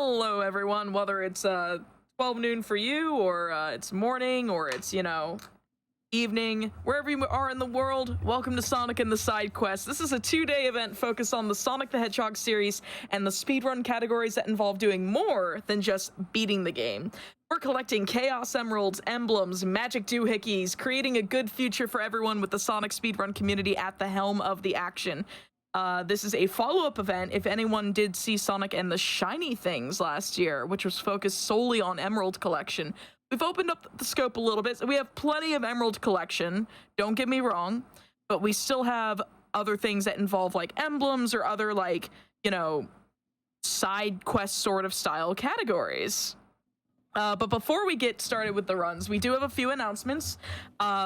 Hello, everyone. Whether it's 12 noon for you, or it's morning, or it's, evening, wherever you are in the world, welcome to Sonic and the Side Quest. This is a 2-day event focused on the Sonic the Hedgehog series and the speedrun categories that involve doing more than just beating the game. We're collecting Chaos Emeralds, emblems, magic doohickeys, creating a good future for everyone with the Sonic speedrun community at the helm of the action. This is a follow-up event if anyone did see Sonic and the Shiny Things last year, which was focused solely on Emerald collection. We've opened up the scope a little bit. So we have plenty of Emerald collection, don't get me wrong, but we still have other things that involve like emblems or other like, side quest sort of style categories. But before we get started with the runs, we do have a few announcements.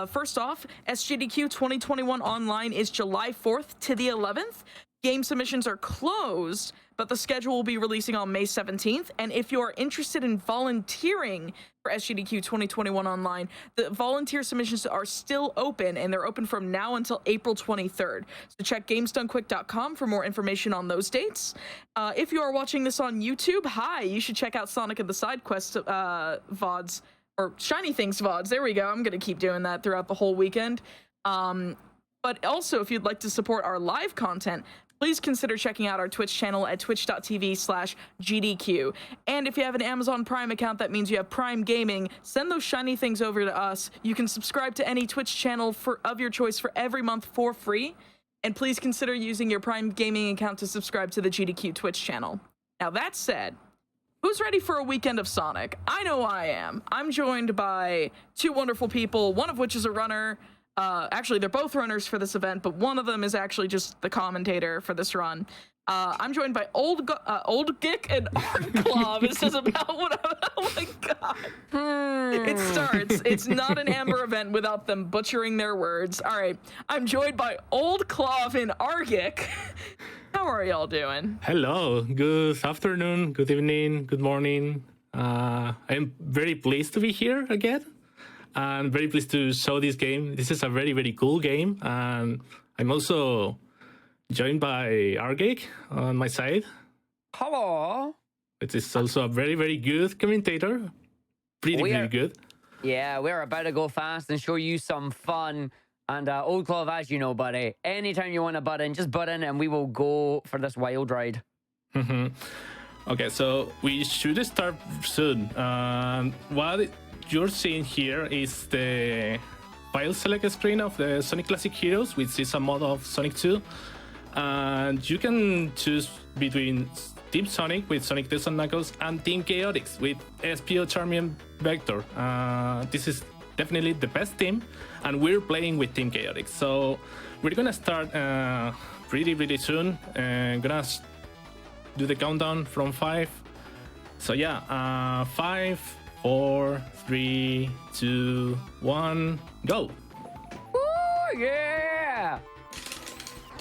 First off, SGDQ 2021 Online is July 4th to the 11th. Game submissions are closed, but the schedule will be releasing on May 17th. And if you're interested in volunteering for SGDQ 2021 Online, the volunteer submissions are still open, and they're open from now until April 23rd. So check gamesdonequick.com for more information on those dates. If you are watching this on YouTube, hi, you should check out Sonic and the Side Quest VODs, or Shiny Things VODs. There we go. I'm going to keep doing that throughout the whole weekend. But also, if you'd like to support our live content, please consider checking out our Twitch channel at twitch.tv/GDQ. And if you have an Amazon Prime account, that means you have Prime Gaming. Send those shiny things over to us. You can subscribe to any Twitch channel of your choice for every month for free. And please consider using your Prime Gaming account to subscribe to the GDQ Twitch channel. Now, that said, who's ready for a weekend of Sonic? I know I am. I'm joined by two wonderful people, one of which is a runner. Actually, they're both runners for this event, but one of them is actually just the commentator for this run. I'm joined by Oldclov and Argick. This is about what oh my god. It starts. It's not an Amber event without them butchering their words. All right. I'm joined by Oldclov and Argick. How are y'all doing? Hello. Good afternoon, good evening, good morning. I'm very pleased to be here again. I'm very pleased to show this game. This is a very, very cool game. And I'm also joined by Argick on my side. Hello. It is also a very, very good commentator. Pretty good. Yeah, we're about to go fast and show you some fun. And Oldclov, as you know, buddy, anytime you want to butt in, just butt in and we will go for this wild ride. Okay, so we should start soon. What you're seeing here is the file select screen of the Sonic Classic Heroes, which is a mod of Sonic 2. And you can choose between Team Sonic with Sonic Tails and Knuckles and Team Chaotix with SPO, Charmian, Vector. This is definitely the best team, and we're playing with Team Chaotix. So we're gonna start pretty soon. Gonna do the countdown from 5. So yeah, 5, 4, 3, 2, 1, go! Ooh, yeah!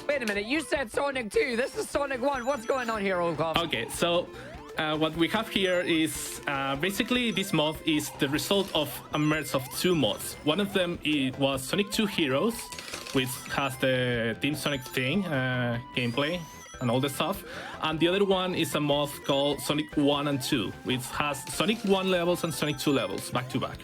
Wait a minute, you said Sonic 2. This is Sonic 1. What's going on here, Oldclov? Okay, so what we have here is basically this mod is the result of a merge of two mods. One of them was Sonic 2 Heroes, which has the Team Sonic thing, gameplay, and all the stuff. And the other one is a mod called Sonic 1 and 2, which has Sonic 1 levels and Sonic 2 levels back to back.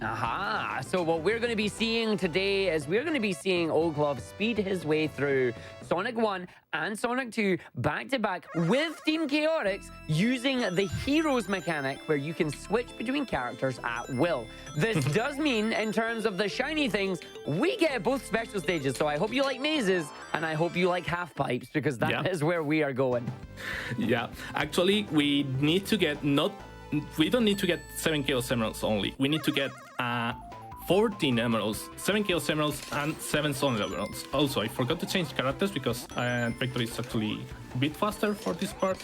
Aha! So what we're going to be seeing today is we're going to be seeing Oldclov speed his way through Sonic 1 and Sonic 2 back to back with Team Chaotix using the Heroes mechanic where you can switch between characters at will. This does mean, in terms of the shiny things, we get both special stages. So I hope you like mazes and I hope you like half pipes, because that is where we are going. Yeah, actually, we need to get we don't need to get 7 Chaos Emeralds only. We need to get 14 Emeralds, 7 Chaos Emeralds, and 7 Sonic Emeralds. Also, I forgot to change characters because Vector is actually a bit faster for this part.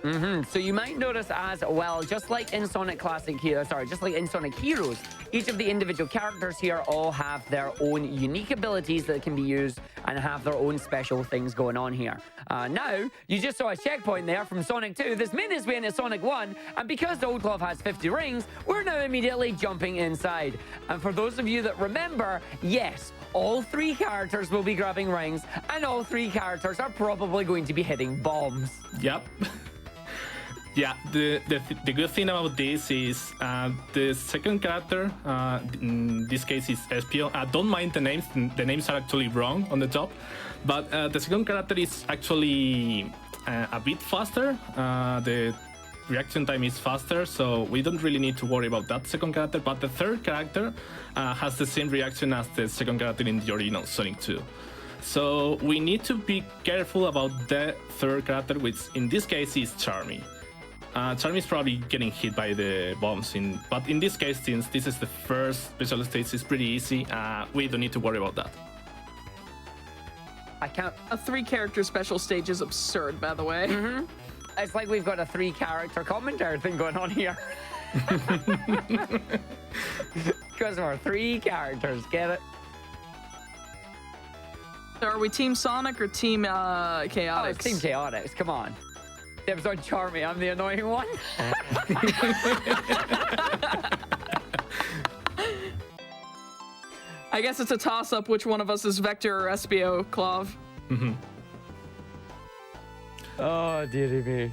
So you might notice as well, just like in Sonic Classic here, just like in Sonic Heroes, each of the individual characters here all have their own unique abilities that can be used and have their own special things going on here. Now, you just saw a checkpoint there from Sonic 2. This made its way into Sonic 1, and because the Oldclov has 50 rings, we're now immediately jumping inside. And for those of you that remember, yes, all 3 characters will be grabbing rings, and all 3 characters are probably going to be hitting bombs. Yep. Yeah, the good thing about this is the second character, in this case is Espio. Don't mind the names are actually wrong on the top, but the second character is actually a bit faster. The reaction time is faster, so we don't really need to worry about that second character, but the third character has the same reaction as the second character in the original Sonic 2. So we need to be careful about the third character, which in this case is Charmy. Charmy is probably getting hit by the bombs, but in this case, since this is the first special stage, it's pretty easy. We don't need to worry about that. I can't... A 3-character special stage is absurd, by the way. It's like we've got a 3-character commentary thing going on here. Because we're 3 characters, get it? So are we Team Sonic or Team Chaotix? Oh, it's Team Chaotix, come on. Dibs on Charmy, I'm the annoying one. I guess it's a toss-up which one of us is Vector or Espio, Clov. Oh, dearie me.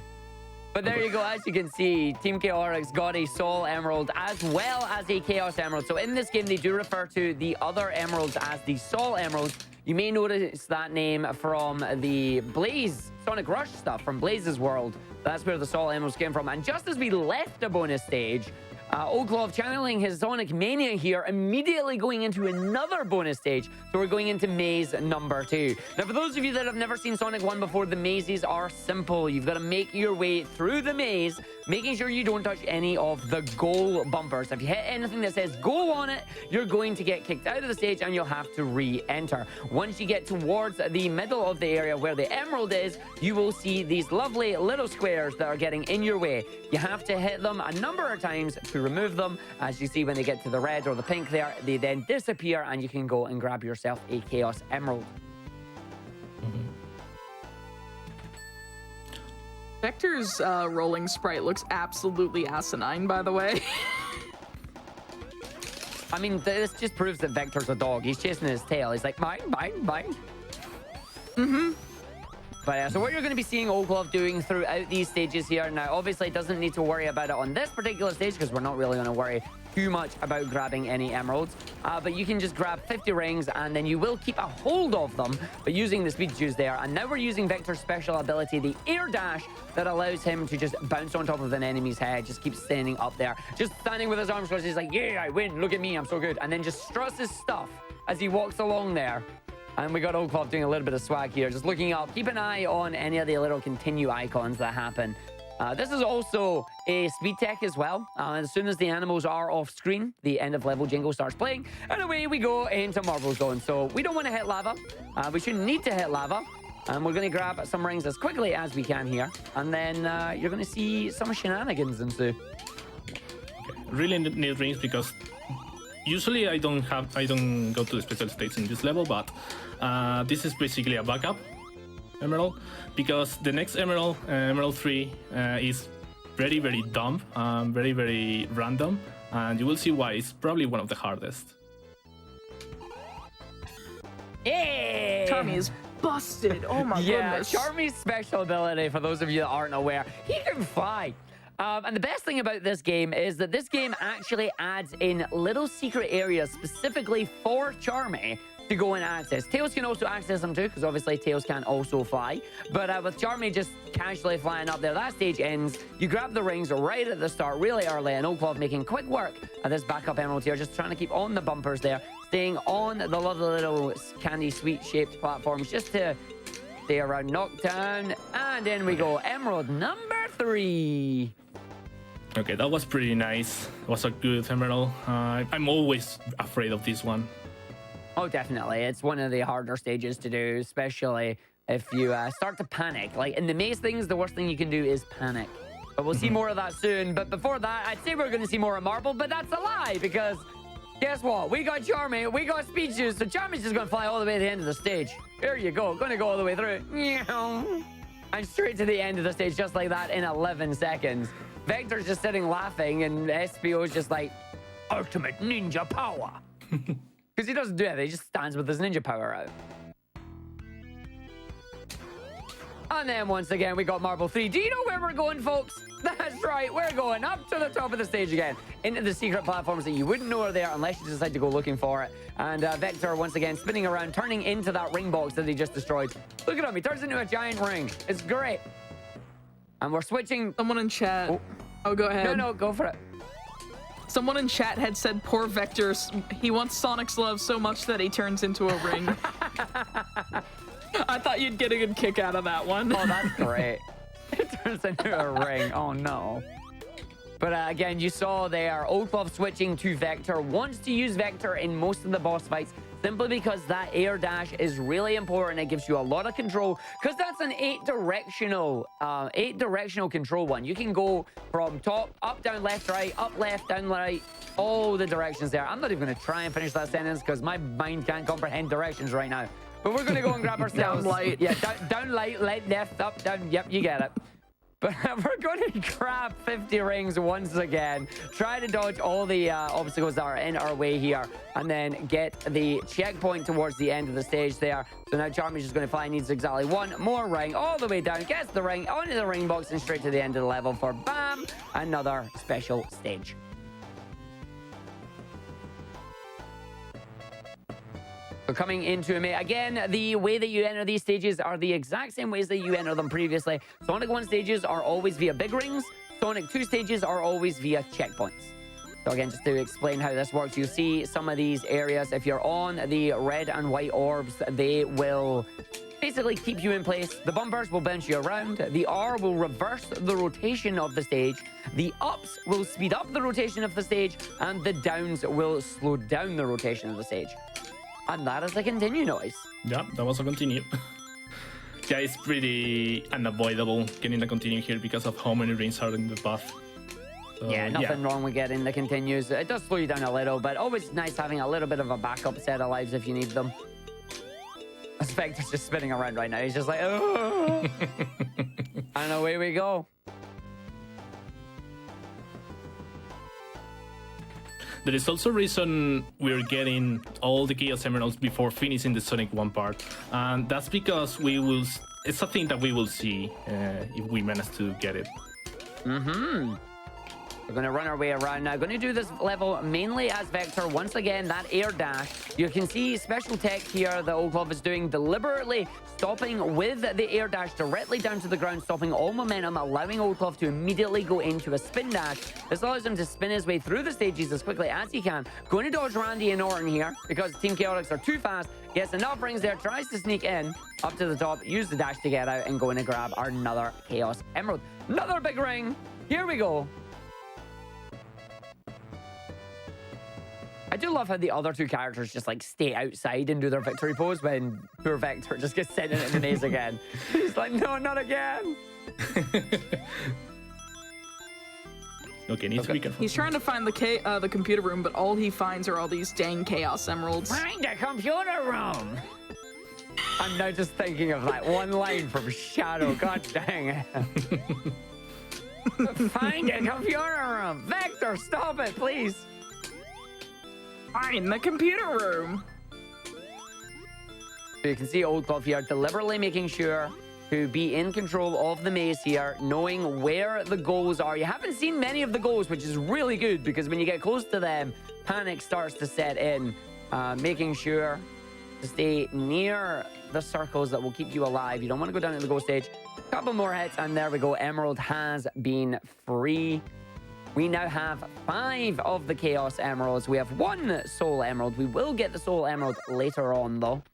But there you go, as you can see, Team Chaotix got a Soul Emerald as well as a Chaos Emerald. So in this game, they do refer to the other emeralds as the Soul Emeralds. You may notice that name from the Blaze Sonic Rush stuff from Blaze's world. That's where the Soul Emeralds came from. And just as we left the bonus stage, Oldclov channeling his Sonic Mania here, immediately going into another bonus stage. So we're going into maze number 2. Now, for those of you that have never seen Sonic 1 before, the mazes are simple. You've got to make your way through the maze, making sure you don't touch any of the goal bumpers. If you hit anything that says go on it, you're going to get kicked out of the stage and you'll have to re-enter. Once you get towards the middle of the area where the emerald is, you will see these lovely little squares that are getting in your way. You have to hit them a number of times to remove them. As you see, when they get to the red or the pink there, they then disappear and you can go and grab yourself a Chaos Emerald. Vector's rolling sprite looks absolutely asinine, by the way. I mean, this just proves that Vector's a dog. He's chasing his tail. He's like, mine, mine, mine. But so what you're going to be seeing Oldclov doing throughout these stages here. Now, obviously, it doesn't need to worry about it on this particular stage because we're not really going to worry too much about grabbing any emeralds. But you can just grab 50 rings and then you will keep a hold of them by using the speed juice there. And now we're using Vector's special ability, the air dash, that allows him to just bounce on top of an enemy's head. Just keep standing up there. Just standing with his arms crossed. He's like, yeah, I win. Look at me. I'm so good. And then just struts his stuff as he walks along there. And we got Oldclov doing a little bit of swag here, just looking up. Keep an eye on any of the little continue icons that happen. This is also a speed tech as well. As soon as the animals are off screen, the end of level jingle starts playing, and away we go into Marble Zone. So we don't want to hit lava. We shouldn't need to hit lava. And we're going to grab some rings as quickly as we can here. And then you're going to see some shenanigans ensue. Okay. Really need rings because usually I don't go to the special states in this level, but this is basically a backup emerald because the next emerald, Emerald 3, is very, very dumb, very, very random, and you will see why. It's probably one of the hardest. Yeah! Charmy is busted. Oh my goodness. Charmy's special ability, for those of you that aren't aware, he can fly. And the best thing about this game is that this game actually adds in little secret areas specifically for Charmy to go and access. Tails can also access them too, because obviously Tails can also fly. But with Charmy just casually flying up there, that stage ends. You grab the rings right at the start, really early, and Oldclov making quick work of this backup emerald here, just trying to keep on the bumpers there, staying on the lovely little candy sweet shaped platforms just to stay around knockdown. And in we go, emerald number 3. Okay, that was pretty nice. It was a good emerald. I'm always afraid of this one. Oh, definitely. It's one of the harder stages to do, especially if you start to panic. Like in the maze things, the worst thing you can do is panic. But we'll see more of that soon. But before that, I'd say we're going to see more of Marble, but that's a lie because guess what? We got Charmy, we got Speed Shoes, so Charmy's just going to fly all the way to the end of the stage. Here you go. Going to go all the way through. And straight to the end of the stage just like that in 11 seconds. Vector's just sitting laughing and SPO's just like, ultimate ninja power. Because he doesn't do anything, he just stands with his ninja power out. And then once again, we got Marble 3. Do you know where we're going, folks? That's right, we're going up to the top of the stage again, into the secret platforms that you wouldn't know are there unless you decide to go looking for it. And Vector, once again, spinning around, turning into that ring box that he just destroyed. Look at him, he turns into a giant ring. It's great. And we're switching. Someone in chat. Oh, go ahead. No, go for it. Someone in chat had said, poor Vector, he wants Sonic's love so much that he turns into a ring. I thought you'd get a good kick out of that one. Oh, that's great. It turns into a ring. Oh, no. But again, you saw there, Oldclov switching to Vector. Wants to use Vector in most of the boss fights simply because that air dash is really important. It gives you a lot of control because that's an 8-directional control one. You can go from top, up, down, left, down, right, all the directions there. I'm not even going to try and finish that sentence because my mind can't comprehend directions right now. But we're going to go and grab ourselves. Down light. Yeah, down light, left, up, down. Yep, you get it. But we're going to grab 50 rings once again. Try to dodge all the obstacles that are in our way here. And then get the checkpoint towards the end of the stage there. So now Charmy's just going to fly. Needs exactly one more ring all the way down. Gets the ring onto the ring box and straight to the end of the level for BAM! Another special stage. So coming into it, again, the way that you enter these stages are the exact same ways that you enter them previously. Sonic 1 stages are always via big rings. Sonic 2 stages are always via checkpoints. So again, just to explain how this works, you see some of these areas. If you're on the red and white orbs, they will basically keep you in place. The bumpers will bounce you around. The R will reverse the rotation of the stage. The ups will speed up the rotation of the stage. And the downs will slow down the rotation of the stage. And that is a continue noise. Yeah, that was a continue. Yeah, it's pretty unavoidable getting the continue here because of how many rings are in the path. So, yeah, nothing wrong with getting the continues. It does slow you down a little, but always nice having a little bit of a backup set of lives if you need them. Spectre's just spinning around right now. He's just like, oh. And away we go. There is also a reason we're getting all the Chaos Emeralds before finishing the Sonic 1 part. And that's because it's a thing that we will see if we manage to get it. We're going to run our way around now. Going to do this level mainly as Vector. Once again, that air dash. You can see special tech here that Oldclov is doing, deliberately stopping with the air dash directly down to the ground, stopping all momentum, allowing Oldclov to immediately go into a spin dash. This allows him to spin his way through the stages as quickly as he can. Going to dodge Randy and Orton here because Team Chaotix are too fast. Gets enough rings there, tries to sneak in up to the top, use the dash to get out, and going to grab another Chaos Emerald. Another big ring. Here we go. I do love how the other two characters just like stay outside and do their victory pose when poor Vector just gets sent into the maze again. He's like, no, not again. Okay, needs to be careful. He's trying to find the computer room, but all he finds are all these dang Chaos Emeralds. Find a computer room. I'm now just thinking of that one line from Shadow. God dang it. Find a computer room. Vector, stop it, please. Find the computer room. So you can see Oldclov here deliberately making sure to be in control of the maze here, knowing where the goals are. You haven't seen many of the goals, which is really good because when you get close to them, panic starts to set in. Making sure to stay near the circles that will keep you alive. You don't want to go down to the goal stage. Couple more hits, and there we go. Emerald has been free. We now have 5 of the Chaos Emeralds. We have 1 Soul Emerald. We will get the Soul Emerald later on, though.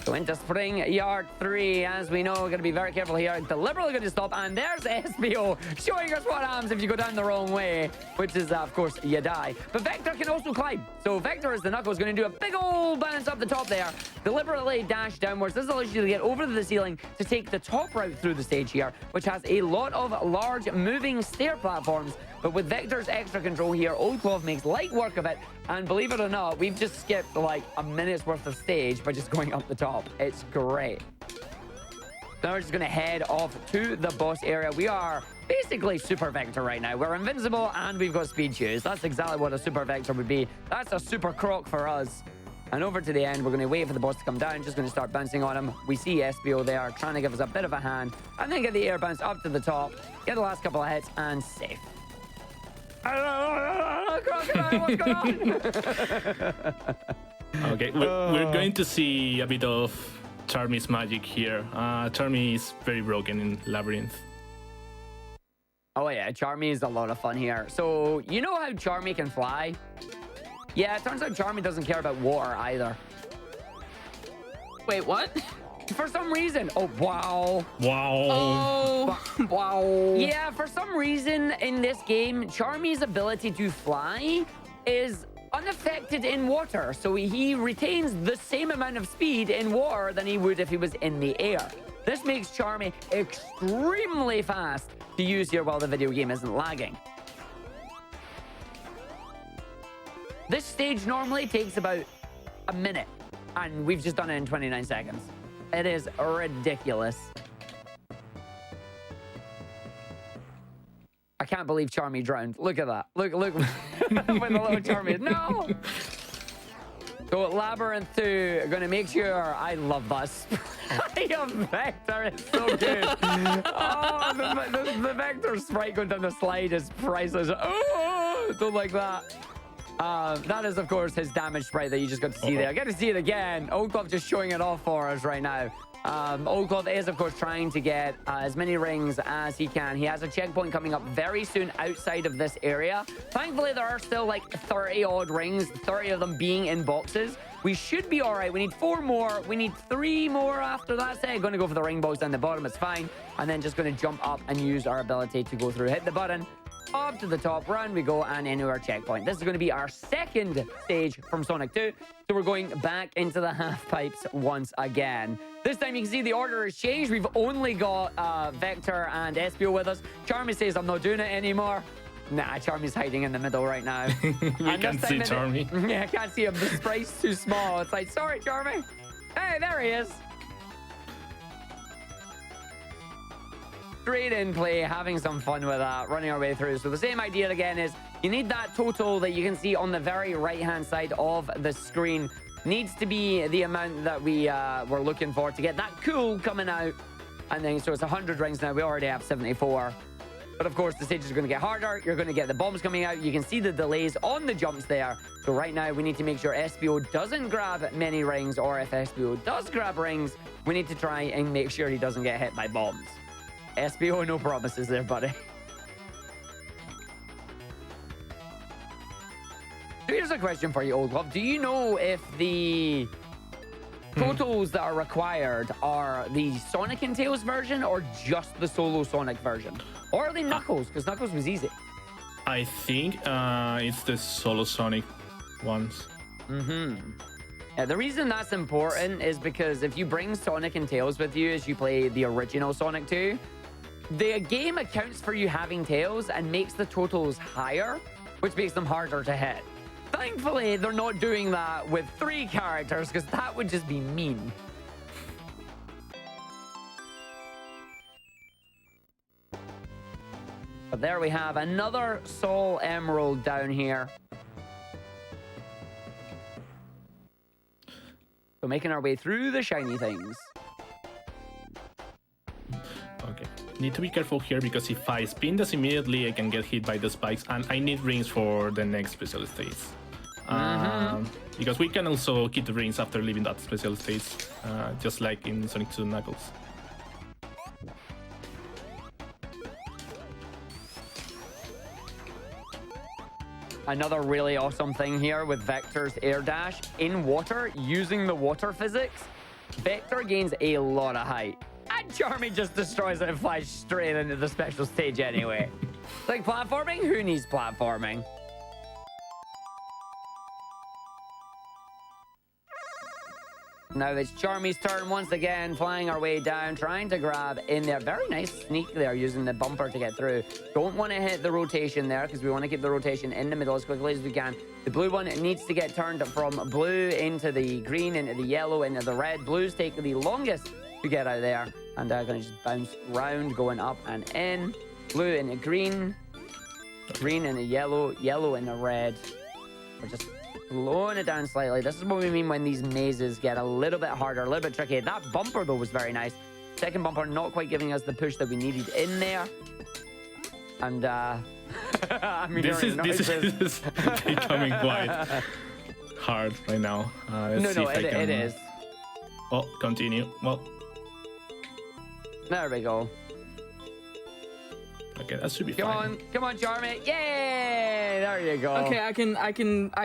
So into spring yard 3, as we know, we're going to be very careful here. Deliberately going to stop, and there's SBO showing us what happens if you go down the wrong way, which is, of course, you die. But Vector can also climb. So Vector, as the Knuckles, going to do a big old bounce up the top there, deliberately dash downwards. This allows you to get over to the ceiling to take the top route through the stage here, which has a lot of large moving stair platforms. But with Vector's extra control here, Oldclov makes light work of it. And believe it or not, we've just skipped like a minute's worth of stage by just going up the top. It's great. Now we're just going to head off to the boss area. We are basically Super Vector right now. We're invincible and we've got speed shoes. That's exactly what a Super Vector would be. That's a Super Croc for us. And over to the end, we're going to wait for the boss to come down. Just going to start bouncing on him. We see SBO there trying to give us a bit of a hand. And then get the air bounce up to the top. Get the last couple of hits and safe. Crocodile, what's going on? Okay, we're going to see a bit of Charmy's magic here. Charmy is very broken in Labyrinth. Oh yeah, Charmy is a lot of fun here. So, you know how Charmy can fly? Yeah, it turns out Charmy doesn't care about water either. Wait, what? For some reason. Oh, wow. Wow. Oh, wow. Yeah, for some reason in this game, Charmy's ability to fly is unaffected in water. So he retains the same amount of speed in water than he would if he was in the air. This makes Charmy extremely fast to use here while the video game isn't lagging. This stage normally takes about a minute, and we've just done it in 29 seconds. It is ridiculous. I can't believe Charmy drowned. Look at that. Look when the little Charmy is. No! So Labyrinth 2, I'm gonna make sure I love that sprite of Vector. It's so good. Oh, the Vector sprite going down the slide is priceless. Oh, don't like that. That is, of course, his damage sprite that you just got to see there. I get to see it again. Oldclov just showing it off for us right now. Oldclov is, of course, trying to get as many rings as he can. He has a checkpoint coming up very soon outside of this area. Thankfully, there are still like 30-odd rings, 30 of them being in boxes. We should be all right. We need 4 more. We need 3 more after that set. Going to go for the ring box down the bottom. It's fine. And then just going to jump up and use our ability to go through. Hit the button. Up to the top, round we go, and into our checkpoint. This is going to be our second stage from Sonic 2, so we're going back into the half pipes once again. This time you can see the order has changed. We've only got Vector and SBO with us. Charmy says, I'm not doing it anymore. Nah, Charmy's hiding in the middle right now. We can't see Charmy. Yeah, I can't see him. The sprite's too small. It's like, sorry, Charmy. Hey, there he is. Straight in play, having some fun with that, running our way through. So the same idea again is you need that total that you can see on the very right-hand side of the screen. Needs to be the amount that we were looking for to get that cool coming out. And then, so it's 100 rings now. We already have 74. But of course, the stages are going to get harder. You're going to get the bombs coming out. You can see the delays on the jumps there. So right now, we need to make sure SBO doesn't grab many rings, or if SBO does grab rings, we need to try and make sure he doesn't get hit by bombs. SBO, no promises there, buddy. So here's a question for you, Oldclov. Do you know if the totals that are required are the Sonic and Tails version or just the solo Sonic version? Or are they Knuckles? Because Knuckles was easy. I think it's the solo Sonic ones. Yeah, the reason that's important is because if you bring Sonic and Tails with you as you play the original Sonic 2, the game accounts for you having Tails and makes the totals higher, which makes them harder to hit. Thankfully, they're not doing that with 3 characters, because that would just be mean. But there we have another Soul Emerald down here. So making our way through the shiny things. Okay. Need to be careful here because if I spin this immediately, I can get hit by the spikes, and I need rings for the next special stage. Because we can also keep the rings after leaving that special stage, just like in Sonic 2 Knuckles. Another really awesome thing here with Vector's air dash in water, using the water physics. Vector gains a lot of height. And Charmy just destroys it and flies straight into the special stage anyway. Like platforming? Who needs platforming? Now it's Charmy's turn once again, flying our way down, trying to grab in there. Very nice sneak there, using the bumper to get through. Don't want to hit the rotation there, because we want to keep the rotation in the middle as quickly as we can. The blue one needs to get turned from blue into the green, into the yellow, into the red. Blues take the longest to get out there. And they're going to just bounce round, going up and in. Blue into green. Green into yellow. Yellow into red. We're just slowing it down slightly. This is what we mean when these mazes get a little bit harder, a little bit tricky. That bumper, though, was very nice. Second bumper not quite giving us the push that we needed in there. And, I'm this is becoming quite hard right now. Let's see if I can... it is. Oh, continue. Well... There we go. Okay, that should be fine. Come on, Charmy! Yay! There you go. Okay, I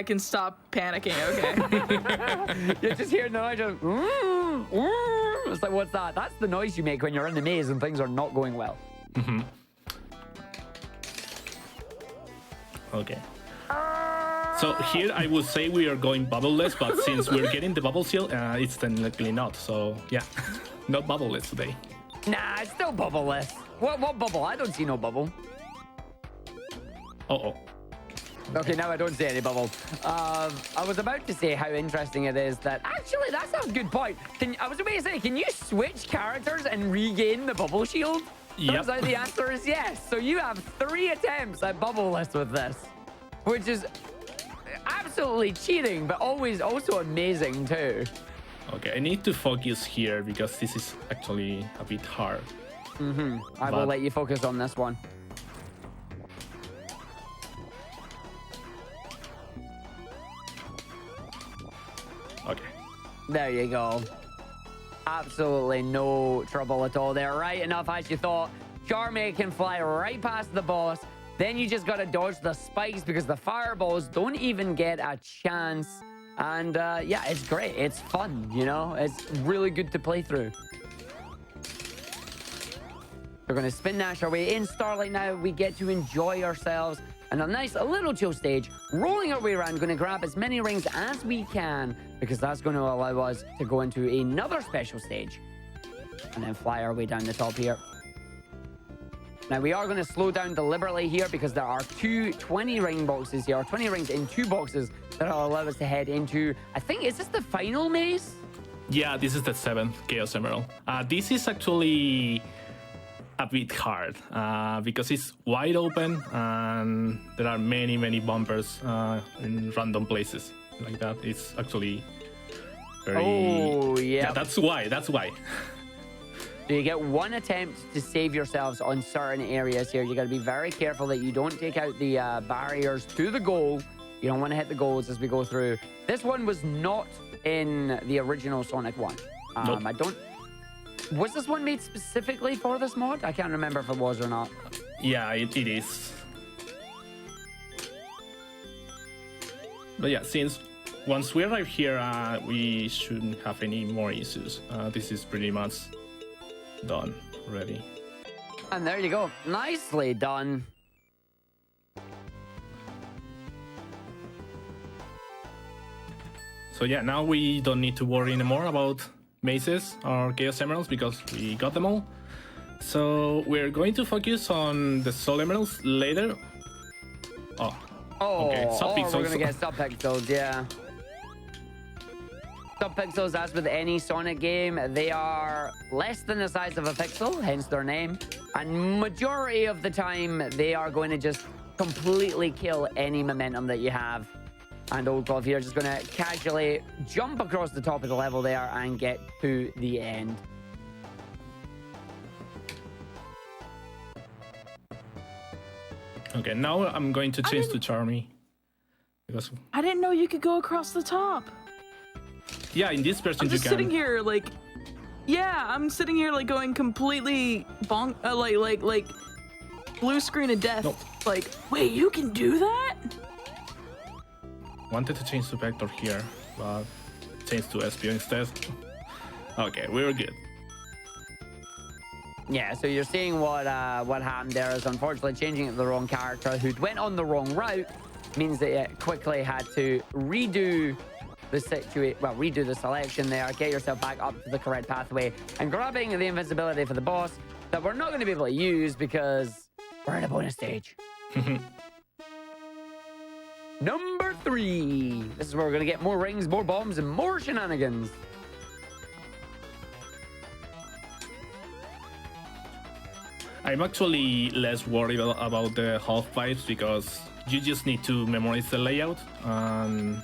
can stop panicking. Okay. You just hear the noise. It's like, what's that? That's the noise you make when you're in the maze and things are not going well. Mm-hmm. Okay. So here I would say we are going bubbleless, but since we're getting the bubble seal, it's technically not. So yeah, not bubbleless today. Nah, it's still bubbleless. What bubble? I don't see no bubble. Uh-oh. Okay, now I don't see any bubble. I was about to say how interesting it is that... Actually, that's a good point. I was about to say, can you switch characters and regain the bubble shield? Yep. Turns out the answer is yes. So you have 3 attempts at bubbleless with this, which is absolutely cheating, but always also amazing too. Okay, I need to focus here because this is actually a bit hard. I will let you focus on this one. Okay. There you go. Absolutely no trouble at all there. Right enough as you thought. Charmy can fly right past the boss. Then you just got to dodge the spikes because the fireballs don't even get a chance. And yeah, it's great. It's fun, you know? It's really good to play through. We're going to spin dash our way in Starlight now. We get to enjoy ourselves. And a nice little chill stage, rolling our way around, going to grab as many rings as we can because that's going to allow us to go into another special stage and then fly our way down the top here. Now, we are going to slow down deliberately here because there are 20 ring boxes here, 20 rings in 2 boxes that will allow us to head into, I think, is this the final maze? Yeah, this is the 7th Chaos Emerald. This is actually a bit hard because it's wide open and there are many bumpers in random places like that. It's actually very... Oh, yeah. That's why. So you get 1 attempt to save yourselves on certain areas here. You got to be very careful that you don't take out the barriers to the goal. You don't want to hit the goals as we go through. This one was not in the original Sonic 1. Nope. I don't... Was this one made specifically for this mod? I can't remember if it was or not. Yeah, it is. But yeah, since once we arrive here, we shouldn't have any more issues. This is pretty much done already. And there you go. Nicely done. So yeah, now we don't need to worry anymore about mazes or Chaos Emeralds because we got them all. So we're going to focus on the Soul Emeralds later. Oh, okay. We're going to get sub-pixels, yeah. Sub-pixels, as with any Sonic game, they are less than the size of a pixel, hence their name. And majority of the time, they are going to just completely kill any momentum that you have. And Oldclov here is just going to casually jump across the top of the level there and get to the end. Okay, now I'm going to change to Charmy. Because I didn't know you could go across the top. yeah, in this version I'm you just can. sitting here like, yeah, I'm sitting here like going completely bonk, like blue screen of death. Nope. Like, wait, you can do that? Wanted to change to Vector here, but changed to SPO instead. Okay, we're good. Yeah, so you're seeing what happened there is unfortunately changing it to the wrong character who'd went on the wrong route means that it quickly had to redo the selection there, get yourself back up to the correct pathway, and grabbing the invincibility for the boss that we're not going to be able to use because we're in a bonus stage. Number 3. This is where we're going to get more rings, more bombs, and more shenanigans. I'm actually less worried about the half pipes because you just need to memorize the layout and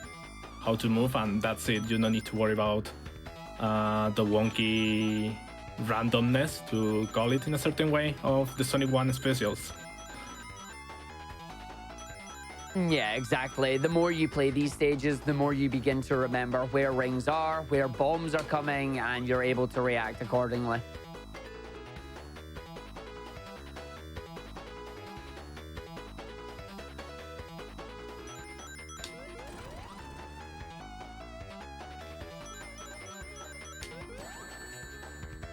how to move, and that's it. You don't need to worry about the wonky randomness, to call it in a certain way, of the Sonic 1 specials. Yeah, exactly. The more you play these stages, the more you begin to remember where rings are, where bombs are coming, and you're able to react accordingly.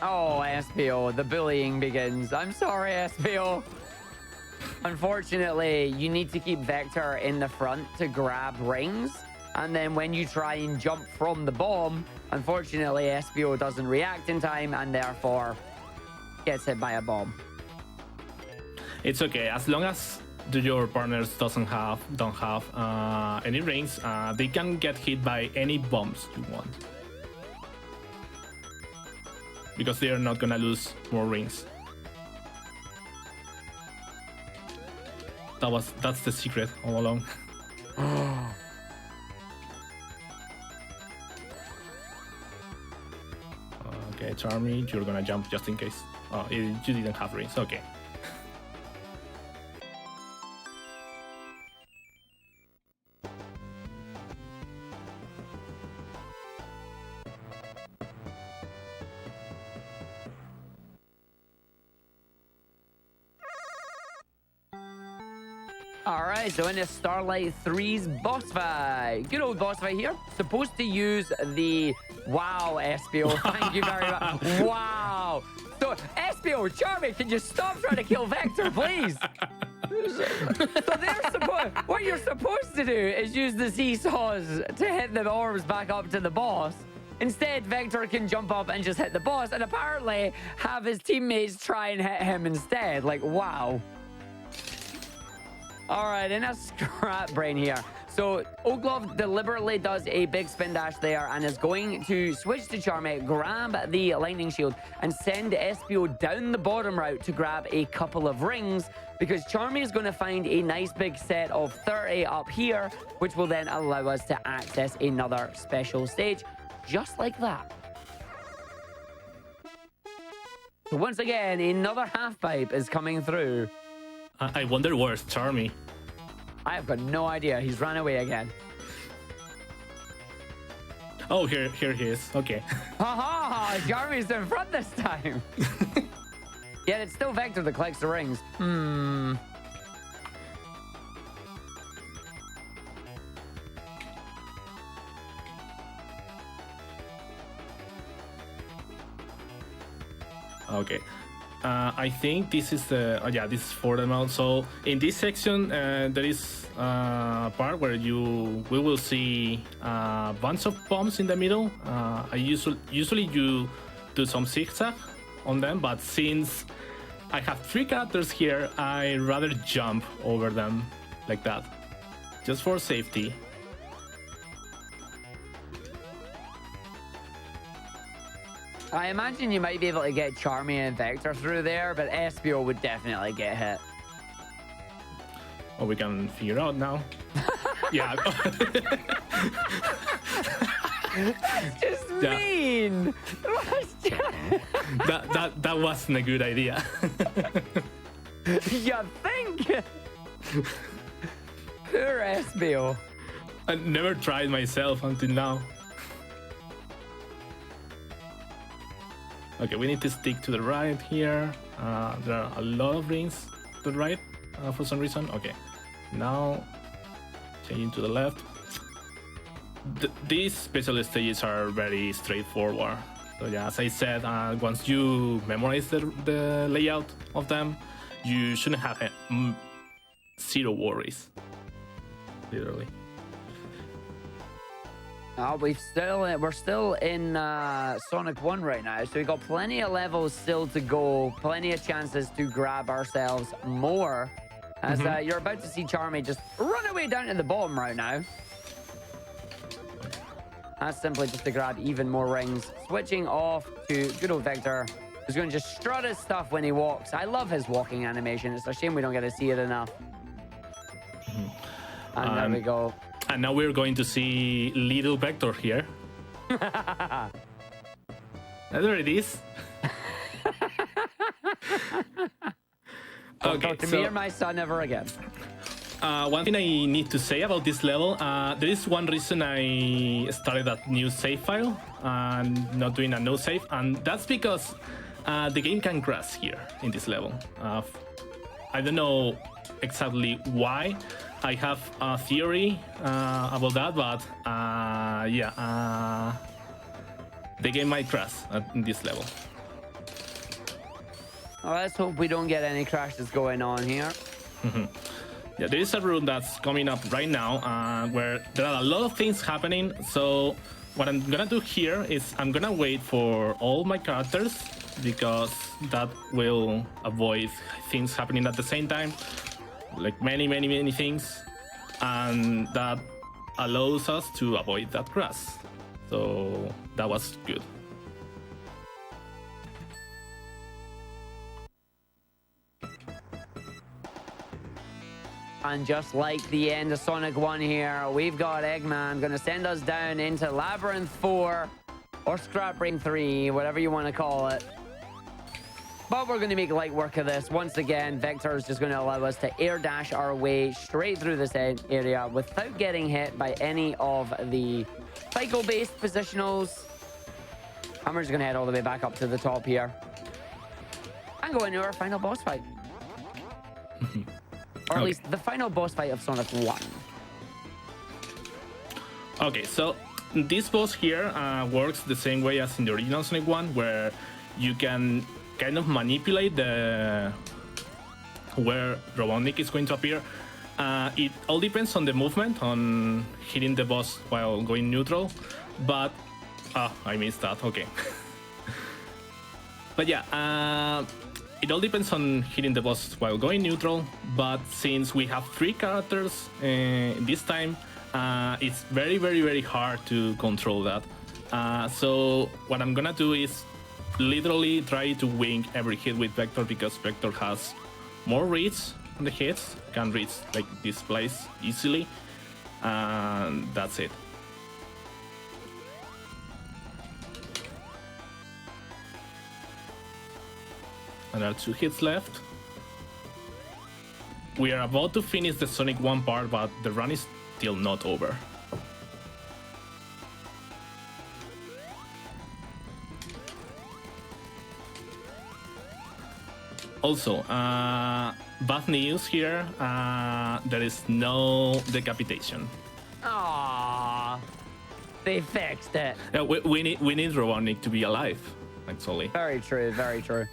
Oh, SPO, the bullying begins. I'm sorry, SPO. Unfortunately, you need to keep Vector in the front to grab rings. And then when you try and jump from the bomb, unfortunately, SPO doesn't react in time and therefore gets hit by a bomb. It's okay, as long as your partners don't have any rings, they can get hit by any bombs you want. Because they are not gonna lose more rings. That's the secret all along. Okay, Charmy, you're gonna jump just in case. Oh, you didn't have rings. Okay. Alright, so in the Starlight 3's boss fight. Good old boss fight here. Supposed to use the... Wow, SPO. Thank you very much. Wow. So, SPO, Charmy, can you stop trying to kill Vector, please? What you're supposed to do is use the seesaws to hit the orbs back up to the boss. Instead, Vector can jump up and just hit the boss and apparently have his teammates try and hit him instead. Like, wow. All right, in a scrap brain here. So Oldclov deliberately does a big spin dash there and is going to switch to Charmy, grab the lightning shield, and send SPO down the bottom route to grab a couple of rings, because Charmy is going to find a nice big set of 30 up here, which will then allow us to access another special stage, just like that. So once again, another half pipe is coming through. I wonder where's Charmy. I have got no idea. He's run away again. Oh, here he is. Okay. Haha! Charmy's in front this time. Yet it's still Vector that collects the rings. Okay. I think this is the this is for them out. So in this section, there is a part where we will see a bunch of bombs in the middle. I usually you do some zigzag on them, but since I have 3 characters here, I rather jump over them like that, just for safety. I imagine you might be able to get Charmy and Vector through there, but SPO would definitely get hit. Oh, we can figure out now. Yeah. That's just mean. That wasn't a good idea. You think? Poor SPO. I never tried myself until now. Okay, we need to stick to the right here. There are a lot of rings to the right for some reason. Okay, now changing to the left. These special stages are very straightforward, So yeah, as I said, once you memorize the layout of them, you shouldn't have zero worries. Literally. We're still in Sonic 1 right now, so we got plenty of levels still to go, plenty of chances to grab ourselves more. As you're about to see Charmy just run away down to the bottom right now. That's simply just to grab even more rings. Switching off to good old Vector, who's going to just strut his stuff when he walks. I love his walking animation. It's a shame we don't get to see it enough. And there we go. And now we're going to see little Vector here. There it is. Don't talk to me or my son ever again. One thing I need to say about this level, there is one reason I started that new save file and not doing a no save, and that's because the game can crash here in this level. I don't know exactly why. I have a theory about that, but the game might crash in this level. Well, let's hope we don't get any crashes going on here. Yeah, there is a room that's coming up right now where there are a lot of things happening. So what I'm gonna do here is I'm gonna wait for all my characters because that will avoid things happening at the same time. Like many things, and that allows us to avoid that crash. So that was good. And just like the end of Sonic 1 here, we've got Eggman gonna send us down into Labyrinth 4 or Scrap Ring 3, whatever you want to call it. But we're going to make light work of this. Once again, Vector is just going to allow us to air dash our way straight through this area without getting hit by any of the cycle-based positionals. And we're just going to head all the way back up to the top here. And go into our final boss fight. Or at least the final boss fight of Sonic 1. Okay, so this boss here works the same way as in the original Sonic 1, where you can kind of manipulate where Robotnik is going to appear. It all depends on the movement, on hitting the boss while going neutral. But I missed that. Okay. But yeah, it all depends on hitting the boss while going neutral. But since we have 3 characters this time, it's very hard to control that. So what I'm gonna do is literally try to wing every hit with Vector, because Vector has more reach on the hits, can reach like this place easily, and that's it. And there are 2 hits left. We are about to finish the Sonic 1 part, but the run is still not over. Also, bad news here, there is no decapitation. Aww, they fixed it. Yeah, we need Robotnik to be alive, actually. Very true, very true.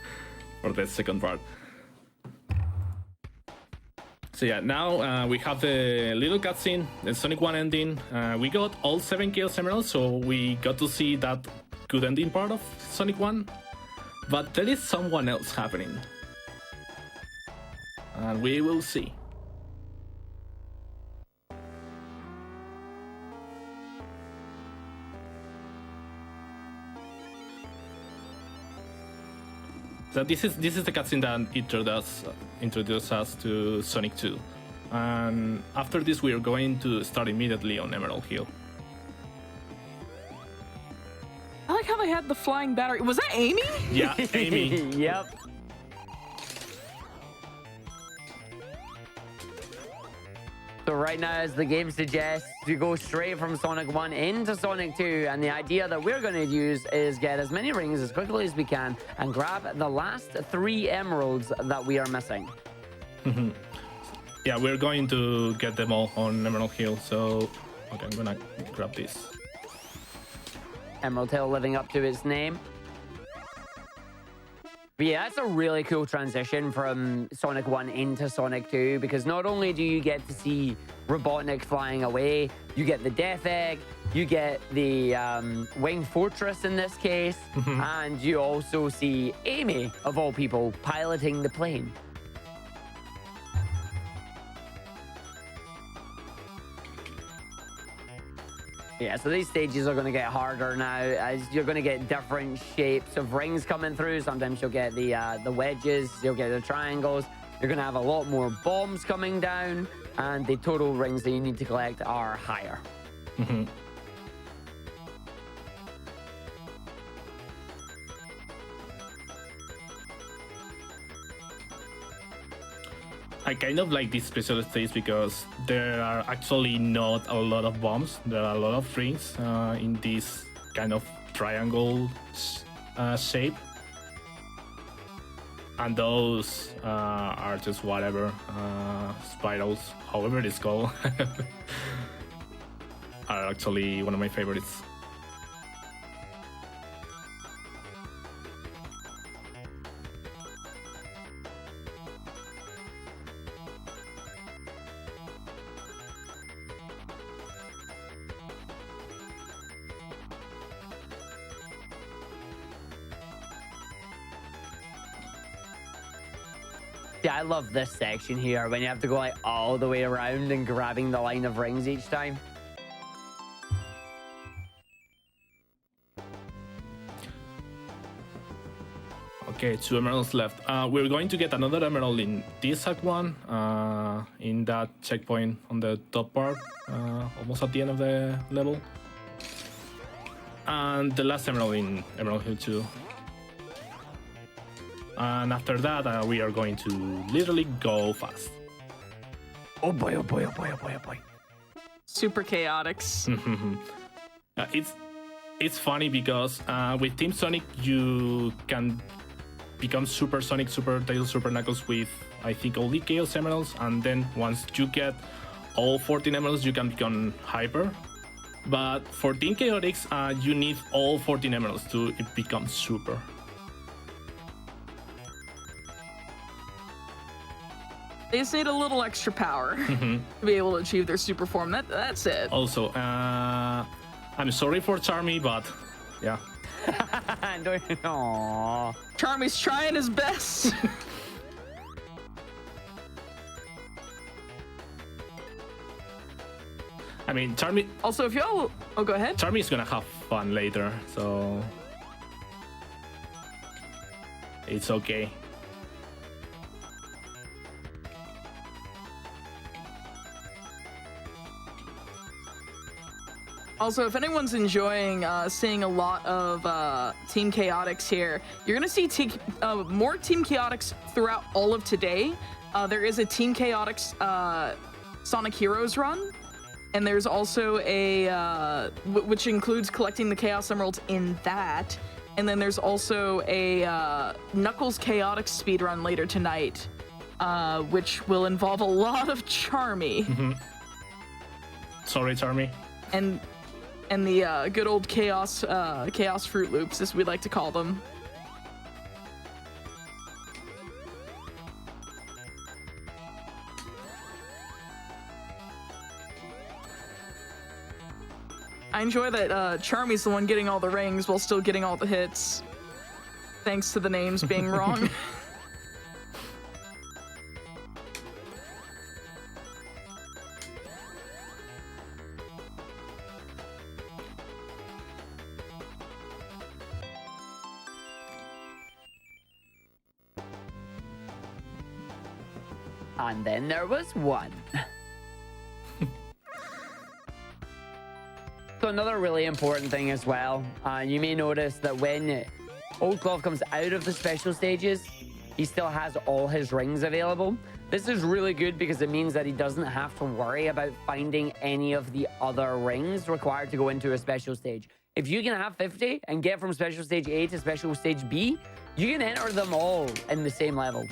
For the second part. So yeah, now we have the little cutscene, the Sonic 1 ending. We got all 7 Chaos Emeralds, so we got to see that good ending part of Sonic 1. But there is someone else happening. And we will see. So this is the cutscene that introduces us to Sonic 2. And after this we are going to start immediately on Emerald Hill. I like how they had the flying battery. Was that Amy? Yeah, Amy. Yep. So right now, as the game suggests, you go straight from Sonic 1 into Sonic 2, and the idea that we're going to use is get as many rings as quickly as we can and grab the last 3 emeralds that we are missing. Yeah, we're going to get them all on Emerald Hill, so okay, I'm gonna grab this. Emerald Hill living up to its name. But yeah, that's a really cool transition from Sonic 1 into Sonic 2, because not only do you get to see Robotnik flying away, you get the Death Egg, you get the Winged Fortress in this case, and you also see Amy, of all people, piloting the plane. Yeah, so these stages are going to get harder now, as you're going to get different shapes of rings coming through. Sometimes you'll get the wedges, you'll get the triangles. You're going to have a lot more bombs coming down, and the total rings that you need to collect are higher. I kind of like this special stage because there are actually not a lot of bombs. There are a lot of rings in this kind of triangle shape. And those are just whatever spirals, however it's called, are actually one of my favorites. Yeah, I love this section here when you have to go like all the way around and grabbing the line of rings each time. Okay, 2 emeralds left. We're going to get another emerald in this Act 1, in that checkpoint on the top part, almost at the end of the level. And the last emerald in Emerald Hill 2. And after that, we are going to literally go fast. Oh boy, oh boy, oh boy, oh boy, oh boy. Super chaotics. It's funny because with Team Sonic, you can become Super Sonic, Super Tails, Super Knuckles with, I think, only Chaos Emeralds. And then once you get all 14 emeralds, you can become Hyper. But for Team Chaotix, you need all 14 emeralds to become Super. They just need a little extra power to be able to achieve their super form. That's it. Also, I'm sorry for Charmy, but yeah. Aww. Charmy's trying his best. I mean, Charmy. Also, if y'all... Oh, go ahead. Charmy is gonna have fun later, so it's okay. Also, if anyone's enjoying seeing a lot of Team Chaotix here, you're going to see more Team Chaotix throughout all of today. There is a Team Chaotix Sonic Heroes run, and there's also a, which includes collecting the Chaos Emeralds in that. And then there's also a Knuckles Chaotix speedrun later tonight, which will involve a lot of Charmy. Sorry, Charmy. And the good old Chaos Fruit Loops, as we like to call them. I enjoy that Charmy's the one getting all the rings while still getting all the hits, thanks to the names being wrong. And then there was one. So another really important thing as well, you may notice that when Oldclov comes out of the special stages, he still has all his rings available. This is really good because it means that he doesn't have to worry about finding any of the other rings required to go into a special stage. If you can have 50 and get from special stage A to special stage B, you can enter them all in the same level.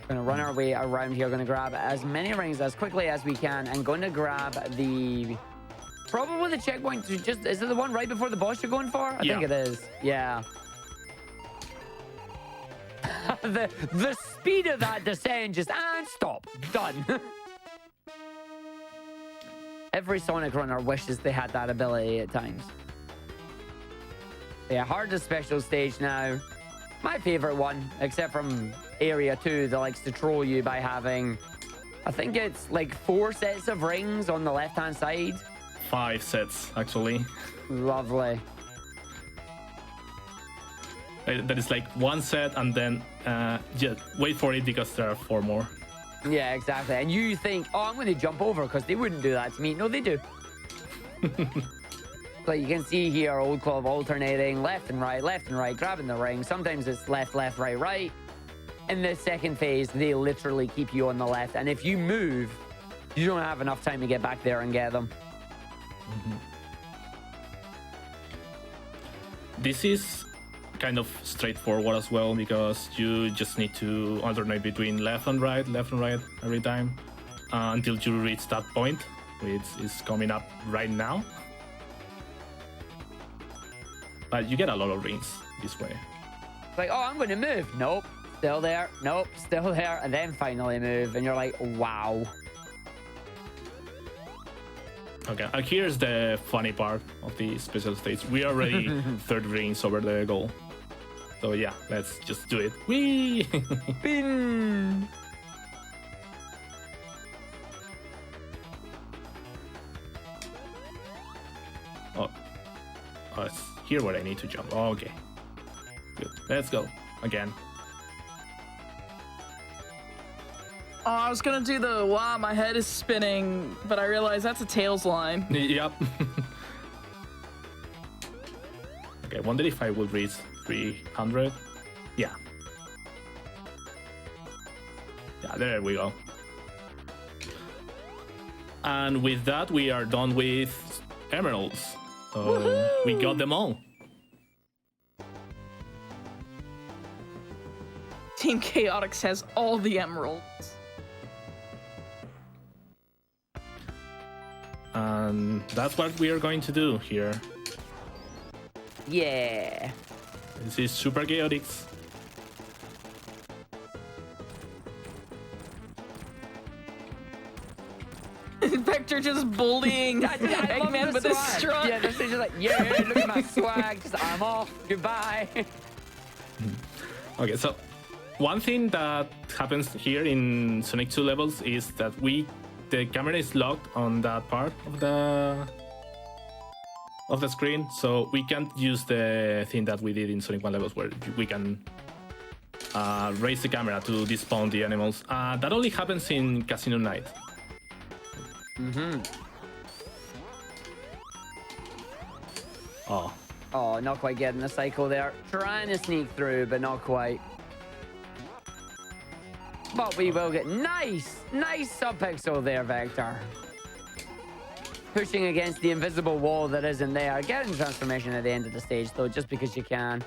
Gonna run our way around here, gonna grab as many rings as quickly as we can, and going to grab the Probably the checkpoint. Just is it the one right before the boss you're going for? I think it is. Yeah. the speed of that descent just and stop. Done. Every Sonic runner wishes they had that ability at times. Yeah, hardest special stage now. My favorite one, except from Area 2 that likes to troll you by having, I think it's like 4 sets of rings on the left-hand side. 5 sets, actually. Lovely. That is like 1 set, and then just wait for it because there are 4 more. Yeah, exactly. And you think, oh, I'm going to jump over because they wouldn't do that to me. No, they do. So you can see here, Oldclov alternating left and right, grabbing the ring. Sometimes it's left, right. In the second phase, they literally keep you on the left. And if you move, you don't have enough time to get back there and get them. This is kind of straightforward as well, because you just need to alternate between left and right every time until you reach that point, which is coming up right now. But you get a lot of rings this way. It's like, oh, I'm going to move. Nope. Still there. Nope. Still there. And then finally move. And you're like, wow. Okay, and here's the funny part of the special stage. We are already 30 rings over the goal. So yeah, let's just do it. Whee! Bing! Oh, it's here where I need to jump. Oh, okay. Good. Let's go. Again. Oh, I was gonna do the wow, my head is spinning, but I realized that's a Tails line. Yep. Okay, wonder if I will reach 300. Yeah. Yeah, there we go. And with that, we are done with emeralds. So we got them all. Team Chaotix has all the emeralds. And that's what we are going to do here. Yeah. This is Super Chaotix. Vector just bullying Eggman with his strut. Yeah, this is just like, yeah, look at my swag. Just, I'm off. Goodbye. Okay, so one thing that happens here in Sonic 2 levels is that the camera is locked on that part of the screen, so we can't use the thing that we did in Sonic 1 levels where we can raise the camera to despawn the animals. That only happens in Casino Night. Oh, not quite getting the cycle there. Trying to sneak through, but not quite. But we will get nice subpixel there, Vector. Pushing against the invisible wall that isn't there. Getting transformation at the end of the stage, though, just because you can.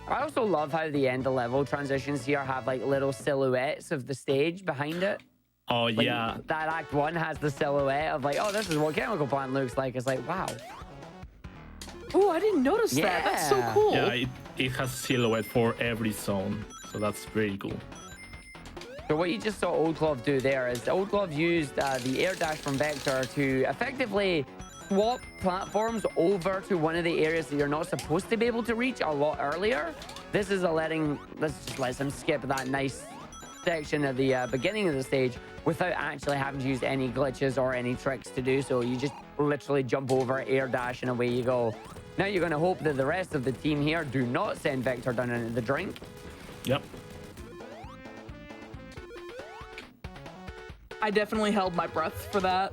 I also love how the end of level transitions here have like little silhouettes of the stage behind it. Oh, Like, yeah. that Act 1 has the silhouette of like, oh, this is what Chemical Plant looks like. It's like, wow. Oh, I didn't notice that. That's so Yeah. cool. Yeah, it has silhouette for every zone, so that's pretty cool. So what you just saw Oldclov do there is Oldclov used the air dash from Vector to effectively swap platforms over to one of the areas that you're not supposed to be able to reach a lot earlier. This is let's just let him skip that nice section at the beginning of the stage without actually having to use any glitches or any tricks to do so. You just literally jump over, air dash, and away you go. Now you're going to hope that the rest of the team here do not send Vector down into the drink. Yep. I definitely held my breath for that.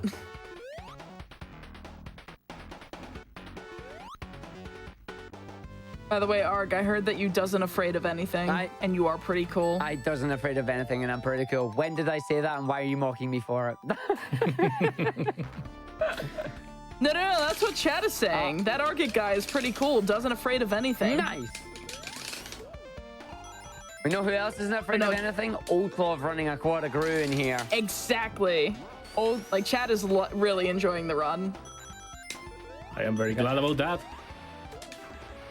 By the way, Arg, I heard that you doesn't afraid of anything, and you are pretty cool. I doesn't afraid of anything, and I'm pretty cool. When did I say that, and why are you mocking me for it? No, that's what chat is saying. That Argick guy is pretty cool, doesn't afraid of anything. Nice. We know who else isn't afraid of anything? Oldclov running Aquatic Ruin here. Exactly. Like, Chad is really enjoying the run. I am very glad about that.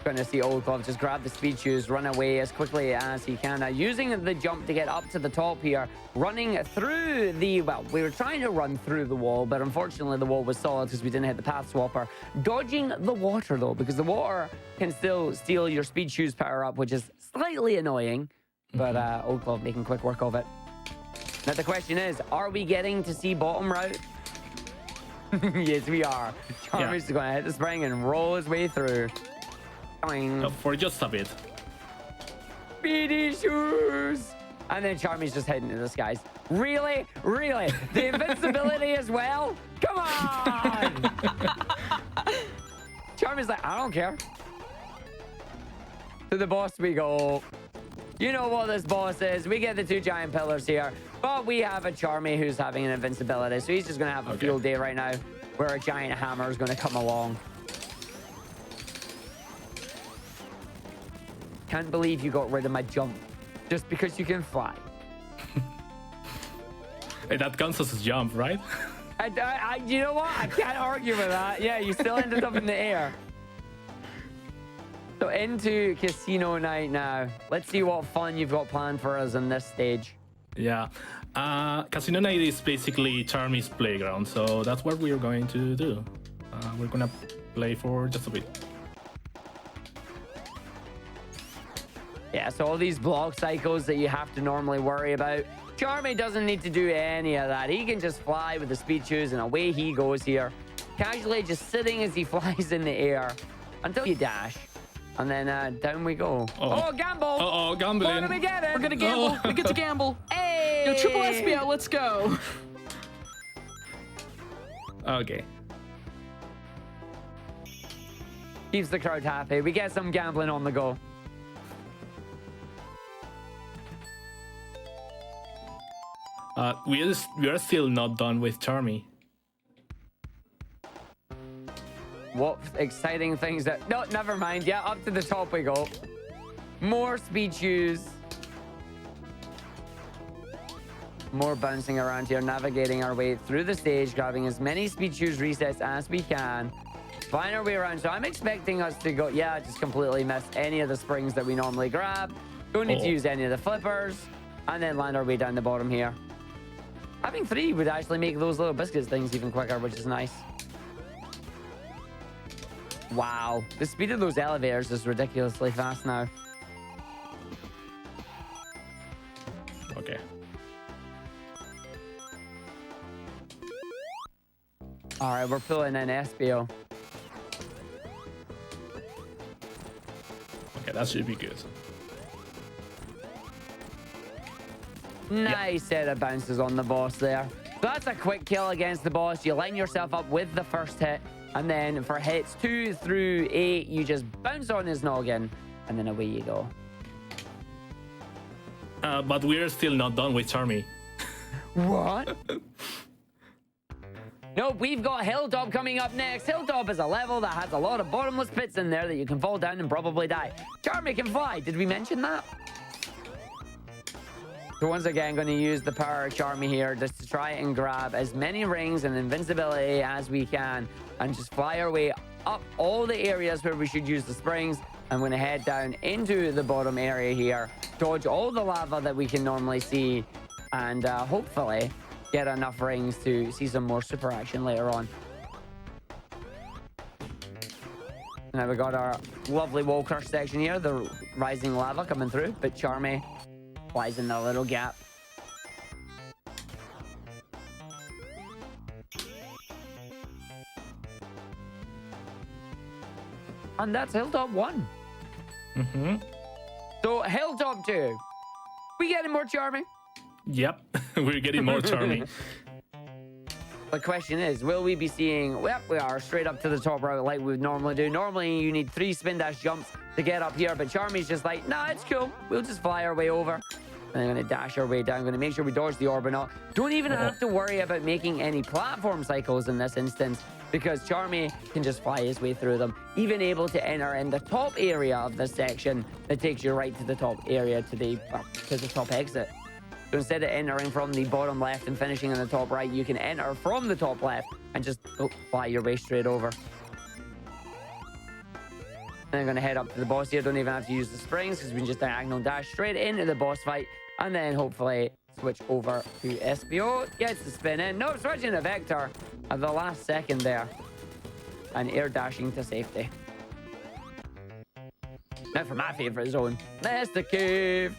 Going to see Oldclov just grab the speed shoes, run away as quickly as he can. Using the jump to get up to the top here, running through the, well, we were trying to run through the wall, but unfortunately the wall was solid because we didn't hit the path swapper. Dodging the water though, because the water can still steal your speed shoes power up, which is slightly annoying, but Oldclov making quick work of it. Now the question is, are we getting to see bottom route? Yes, we are. Charmy's going to hit the spring and roll his way through. For just a bit. Speedy shoes! And then Charmy's just heading to the skies. Really? Really? The invincibility as well? Come on! Charmy's like, I don't care. To the boss we go. You know what this boss is. We get the 2 giant pillars here. But we have a Charmy who's having an invincibility. So he's just going to have a field day right now where a giant hammer is going to come along. Can't believe you got rid of my jump just because you can fly. Hey, that counts as a jump, right? You know what? I can't argue with that. Yeah, you still ended up in the air. So into casino night now. Let's see what fun you've got planned for us in this stage. Yeah. Casino night is basically Charmy's playground, so that's what we're going to do. We're gonna play for just a bit. Yeah, so all these block cycles that you have to normally worry about, Charmy doesn't need to do any of that. He can just fly with the speed shoes and away he goes here. Casually just sitting as he flies in the air until you dash. And then down we go. Oh, gamble! Uh-oh, gambling. What are we getting? We're gonna gamble. We get to gamble. Hey! Yo, triple SBL, let's go. Okay. Keeps the crowd happy. We get some gambling on the go. We are still not done with Charmy. What exciting things that... No, never mind. Yeah, up to the top we go. More speed shoes. More bouncing around here, navigating our way through the stage, grabbing as many speed shoes resets as we can. Find our way around. So I'm expecting us to go... Yeah, just completely miss any of the springs that we normally grab. Don't need to use any of the flippers. And then land our way down the bottom here. Having 3 would actually make those little biscuits things even quicker, which is nice. Wow. The speed of those elevators is ridiculously fast now. Okay. All right, we're pulling in SBO. Okay, that should be good. Nice set of bounces on the boss there. So that's a quick kill against the boss. You line yourself up with the first hit. And then for hits 2 through 8, you just bounce on his noggin. And then away you go. But we're still not done with Charmy. What? Nope, we've got Hilltop coming up next. Hilltop is a level that has a lot of bottomless pits in there that you can fall down and probably die. Charmy can fly. Did we mention that? So once again, going to use the power of Charmy here just to try and grab as many rings and invincibility as we can and just fly our way up all the areas where we should use the springs. I'm going to head down into the bottom area here, dodge all the lava that we can normally see, and hopefully get enough rings to see some more super action later on. Now we got our lovely wall crush section here, the rising lava coming through, but Charmy flies in the little gap. And that's Hilltop 1. Mm-hmm. So Hilltop 2. We getting more Charmy? Yep, we're getting more Charmy. The question is, will we be seeing... Well, we are straight up to the top route like we would normally do. Normally, you need 3 spin dash jumps to get up here, but Charmy's just like, nah, it's cool. We'll just fly our way over. And I'm going to dash our way down. I'm going to make sure we dodge the Orbinaut. Don't even have to worry about making any platform cycles in this instance, because Charmy can just fly his way through them, even able to enter in the top area of this section that takes you right to the top area, to the top exit. So instead of entering from the bottom left and finishing in the top right, you can enter from the top left and just fly your way straight over. And I'm going to head up to the boss here. Don't even have to use the springs, because we can just diagonal dash straight into the boss fight. And then hopefully switch over to SBO. Gets the spin in. No, switching to Vector at the last second there. And air dashing to safety. Now for my favorite zone, Master Cave.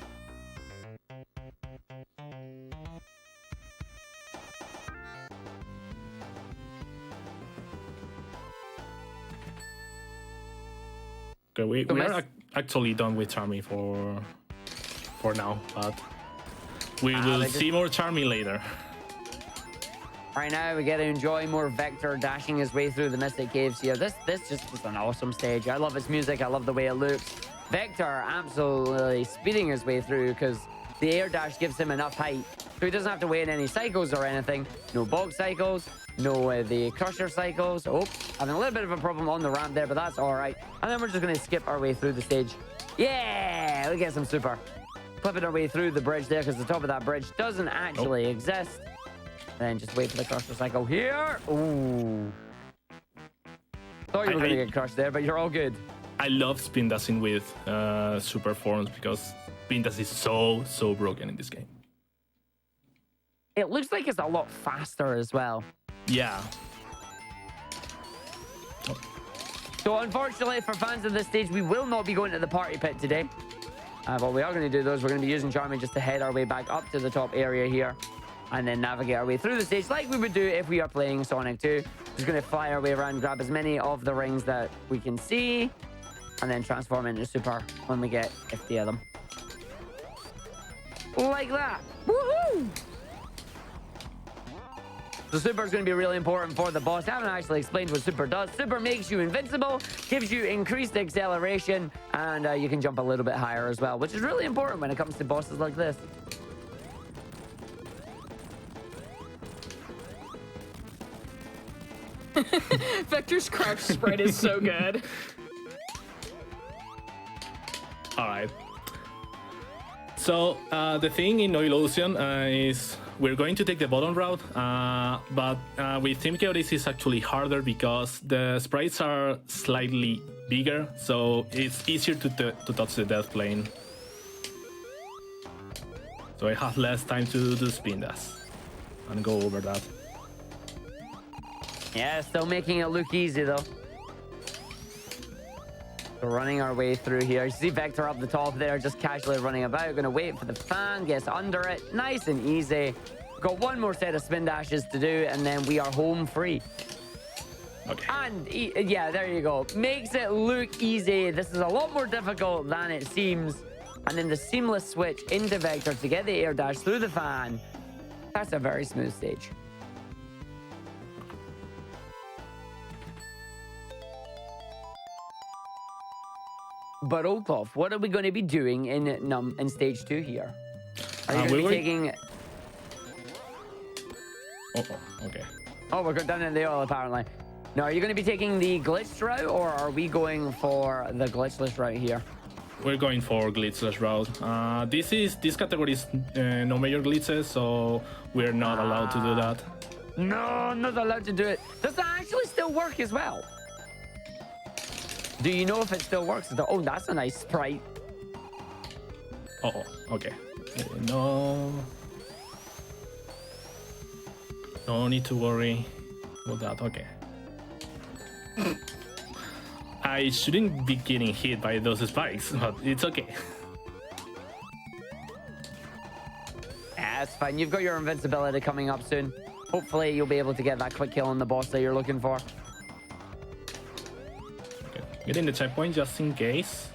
Okay, we are actually done with Charmy for now, but we will see more Charmy later. Right now, we get to enjoy more Vector dashing his way through the Mystic Caves here. This just is an awesome stage. I love its music. I love the way it looks. Vector absolutely speeding his way through, because the air dash gives him enough height, so he doesn't have to wait in any cycles or anything. No bulk cycles, no the crusher cycles. Oh, having a little bit of a problem on the ramp there, but that's all right. And then we're just going to skip our way through the stage. Yeah, we get some super. Flipping our way through the bridge there, because the top of that bridge doesn't actually exist. Then just wait for the crusher cycle here. Ooh. Thought you were going to get crushed there, but you're all good. I love spin dashing with super forms, because spin dash is so broken in this game. It looks like it's a lot faster as well. Yeah. So unfortunately for fans of this stage, we will not be going to the party pit today. What we are going to do, though, is we're going to be using Charmy just to head our way back up to the top area here, and then navigate our way through the stage like we would do if we are playing Sonic 2. Just going to fly our way around, grab as many of the rings that we can see, and then transform into super when we get 50 of them. Like that. Woohoo! So super is going to be really important for the boss. I haven't actually explained what super does. Super makes you invincible, gives you increased acceleration, and you can jump a little bit higher as well, which is really important when it comes to bosses like this. Vector's crouch sprite is so good. All right. So the thing in No Illusion is we're going to take the bottom route, but with Team Chaotix it's actually harder, because the sprites are slightly bigger, so it's easier to touch the death plane. So I have less time to do spin dash and go over that. Yeah, still making it look easy though. So running our way through here. You see Vector up the top there, just casually running about. Gonna wait for the fan, gets under it. Nice and easy. Got one more set of spin dashes to do, and then we are home free. Okay. And yeah, there you go. Makes it look easy. This is a lot more difficult than it seems. And then the seamless switch into Vector to get the air dash through the fan. That's a very smooth stage. But Oldclov, what are we going to be doing in stage 2 here? Are you going to be taking... Oh, okay. Oh, we're going down in the oil, apparently. No, are you going to be taking the glitched route, or are we going for the glitchless route here? We're going for glitchless route. This category is no major glitches, so we're not allowed to do that. No, I'm not allowed to do it. Does that actually still work as well? Do you know if it still works? Oh, that's a nice sprite. Oh, okay. No need to worry about that. Okay. I shouldn't be getting hit by those spikes, but it's okay. That's fine. You've got your invincibility coming up soon. Hopefully, you'll be able to get that quick kill on the boss that you're looking for. Okay. Getting the checkpoint just in case.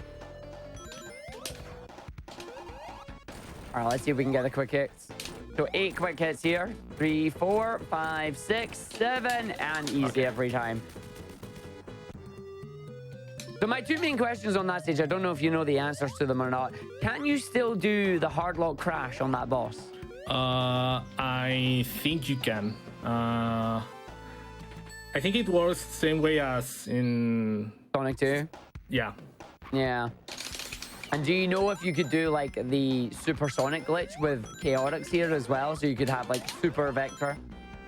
All right, let's see if we can get the quick hits. So 8 quick hits here. 3, 4, 5, 6, 7, and easy every time. So my two main questions on that stage, I don't know if you know the answers to them or not. Can you still do the hardlock crash on that boss? I think you can. I think it works the same way as in Sonic 2? yeah. Yeah. And do you know if you could do like the supersonic glitch with chaotics here as well? So you could have like super vector,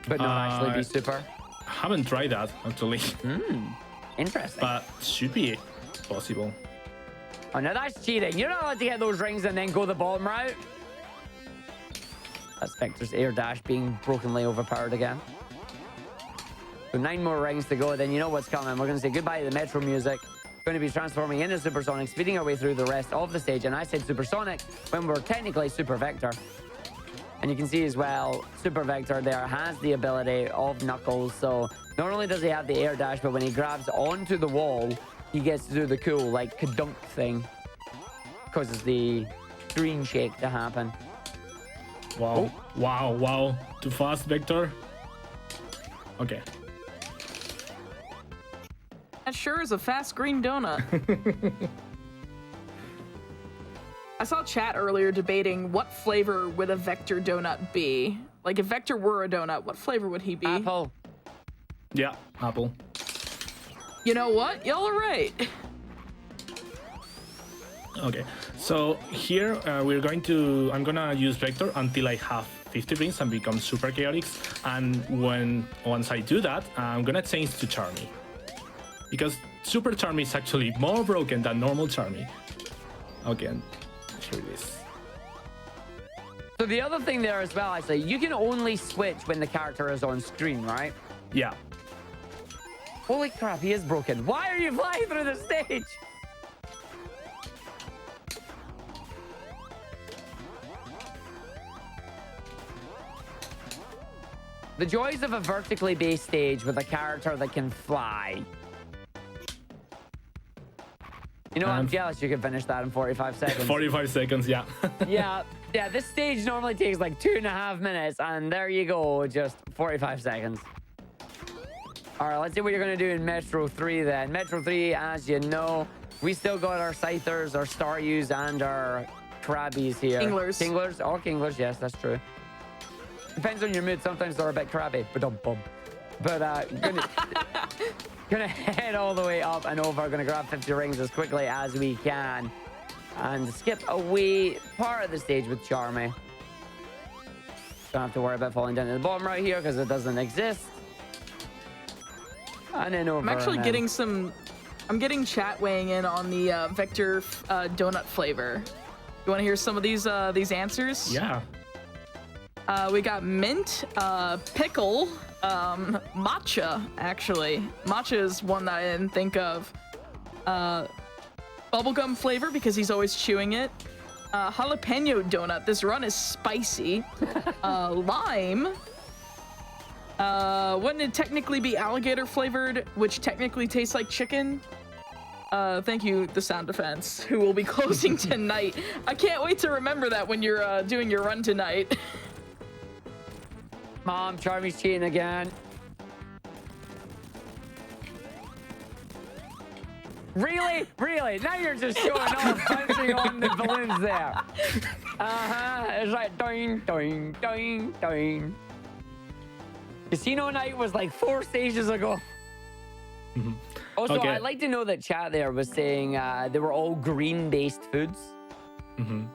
but not actually be super? Haven't tried that actually. Interesting. But should be possible. Oh, no, that's cheating. You're not allowed to get those rings and then go the bottom route. That's Vector's air dash being brokenly overpowered again. So 9 more rings to go, then you know what's coming. We're going to say goodbye to the Metro music. Going to be transforming into Supersonic, speeding our way through the rest of the stage. And I said Supersonic when we're technically Super Vector. And you can see as well, Super Vector there has the ability of Knuckles. So not only does he have the air dash, but when he grabs onto the wall, he gets to do the cool, like, kadunk thing. Causes the screen shake to happen. Wow. Wow, wow. Too fast, Vector. Okay. That sure is a fast green donut. I saw chat earlier debating what flavor would a Vector donut be. Like, if Vector were a donut, what flavor would he be? Apple. Yeah, apple. You know what? Y'all are right. Okay, so here I'm gonna use Vector until I have 50 rings and become super chaotic. And once I do that, I'm gonna change to Charmy. Because Super Charmy is actually more broken than normal Charmy. Okay, and here it is. So the other thing there as well, actually, you can only switch when the character is on screen, right? Yeah. Holy crap, he is broken. Why are you flying through the stage? The joys of a vertically based stage with a character that can fly. You know, I'm jealous you could finish that in 45 seconds. 45 seconds, yeah. Yeah, this stage normally takes like 2.5 minutes, and there you go, just 45 seconds. All right, let's see what you're gonna do in Metro 3 then. Metro 3, as you know, we still got our Scythers, our Staryus, and our Krabbies here. Kinglers. Kinglers, all Kinglers, yes, that's true. Depends on your mood, sometimes they're a bit crabby, but gonna head all the way up and over, gonna grab 50 rings as quickly as we can. And skip away part of the stage with Charmy. Don't have to worry about falling down to the bottom right here because it doesn't exist. And then over. I'm actually getting I'm getting chat weighing in on the Vector donut flavor. You want to hear some of these answers? Yeah. We got mint, pickle, matcha, actually. Matcha is one that I didn't think of. Bubblegum flavor, because he's always chewing it. Jalapeno donut. This run is spicy. Lime. Wouldn't it technically be alligator flavored, which technically tastes like chicken? Thank you, the sound defense, who will be closing tonight. I can't wait to remember that when you're doing your run tonight. Mom, Charmy's cheating again. Really? Really? Now you're just showing off, punching on the balloons there. It's like doing, doing, doing, doing. Casino night was like 4 stages ago. Also, Okay. I'd like to know that chat there was saying they were all green-based foods.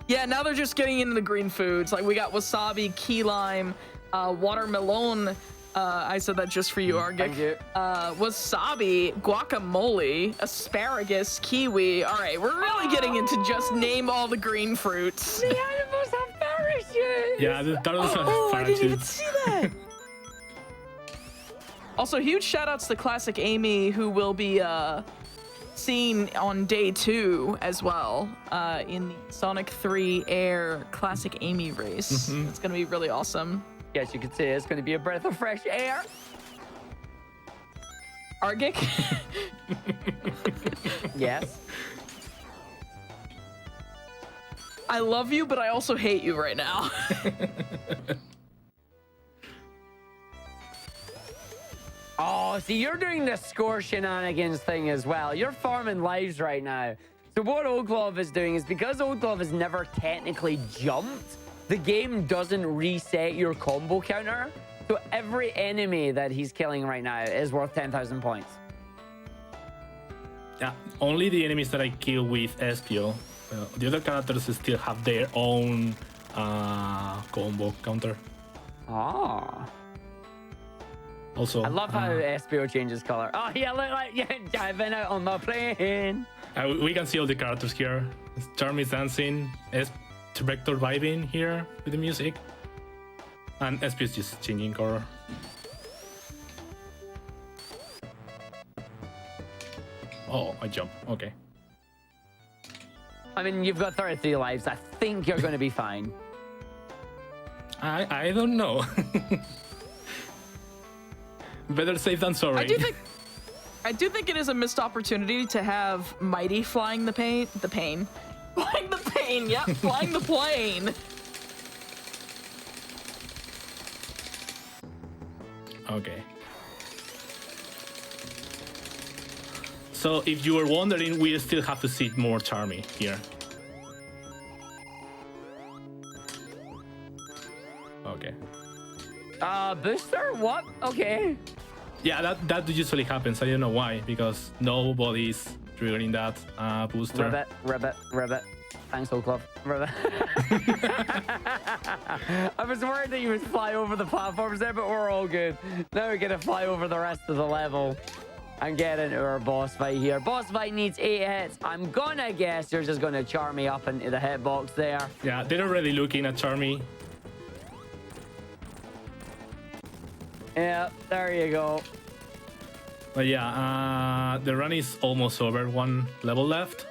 Yeah, now they're just getting into the green foods. Like, we got wasabi, key lime, watermelon. I said that just for you, Argick. Thank you. Wasabi, guacamole, asparagus, kiwi. All right, we're really getting into just name all the green fruits. The animals have parachutes. Yeah, the turtles have I didn't even parachutes. see that. Also, huge shout outs to Classic Amy, who will be seen on day 2 as well in the Sonic 3 Air Classic Amy race. It's gonna be really awesome. Yes, you could say it's going to be a breath of fresh air. Argick? Yes. I love you, but I also hate you right now. Oh, see, you're doing the score shenanigans thing as well. You're farming lives right now. So what Oldclov is doing is because Oldclov has never technically jumped, the game doesn't reset your combo counter. So every enemy that he's killing right now is worth 10,000 points. Yeah, only the enemies that I kill with Espio. The other characters still have their own combo counter. Oh. Also, I love how SPO changes color. Oh, yeah, look like yeah, diving out on the plane. we can see all the characters here. Charm is dancing, Vector vibing here with the music, and SP is just changing color. Oh, I jump. Okay. I mean, you've got 33 lives. I think you're going to be fine. I don't know. Better safe than sorry. I do think it is a missed opportunity to have Mighty flying the plane. Flying the plane, yep, flying the plane. Okay. So if you were wondering, we still have to see more Charmy here. Okay. Booster? What? Okay. Yeah, that usually happens. I don't know why, because nobody's triggering that booster. Ribbit. Thanks, Oldclov. Ribbit. I was worried that you would fly over the platforms there, but we're all good. Now we're gonna fly over the rest of the level and get into our boss fight here. Boss fight needs 8 hits. I'm gonna guess you're just gonna charm me up into the hitbox there. Yeah, they're already looking at Charmy. Yeah, there you go. But yeah, the run is almost over. 1 level left.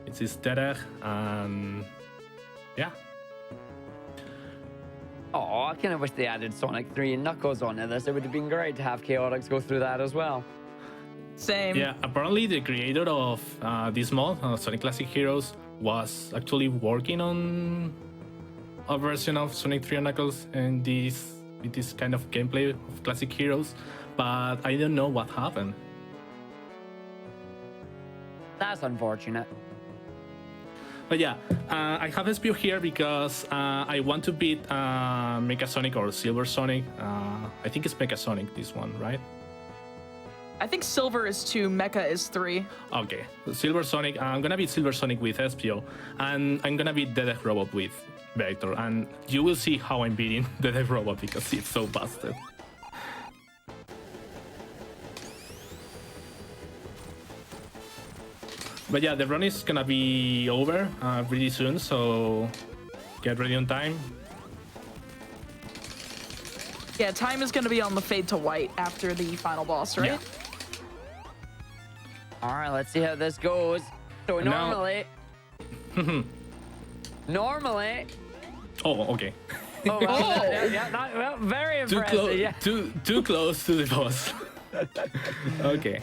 It's his Derek, and yeah. Oh, I kind of wish they added Sonic 3 and Knuckles onto this. It would have been great to have Chaotix go through that as well. Same. Yeah, apparently the creator of this mod, Sonic Classic Heroes, was actually working on a version of Sonic 3 and Knuckles and with this kind of gameplay of Classic Heroes, but I don't know what happened. That's unfortunate. But yeah, I have SPO here because I want to beat Mecha Sonic or Silver Sonic. I think it's Mecha Sonic, this one, right? I think Silver is 2, Mecha is 3. Okay, Silver Sonic. I'm gonna beat Silver Sonic with SPO, and I'm gonna beat Dedek Robot with Vector, and you will see how I'm beating Dedek Robot because it's so busted. But yeah, the run is gonna be over really soon, so get ready on time. Yeah, time is going to be on the fade to white after the final boss, right? Yeah. All right, let's see how this goes. So normally... normally... Oh, okay. Oh, well, very impressive. Yeah. Too close to the boss. Okay.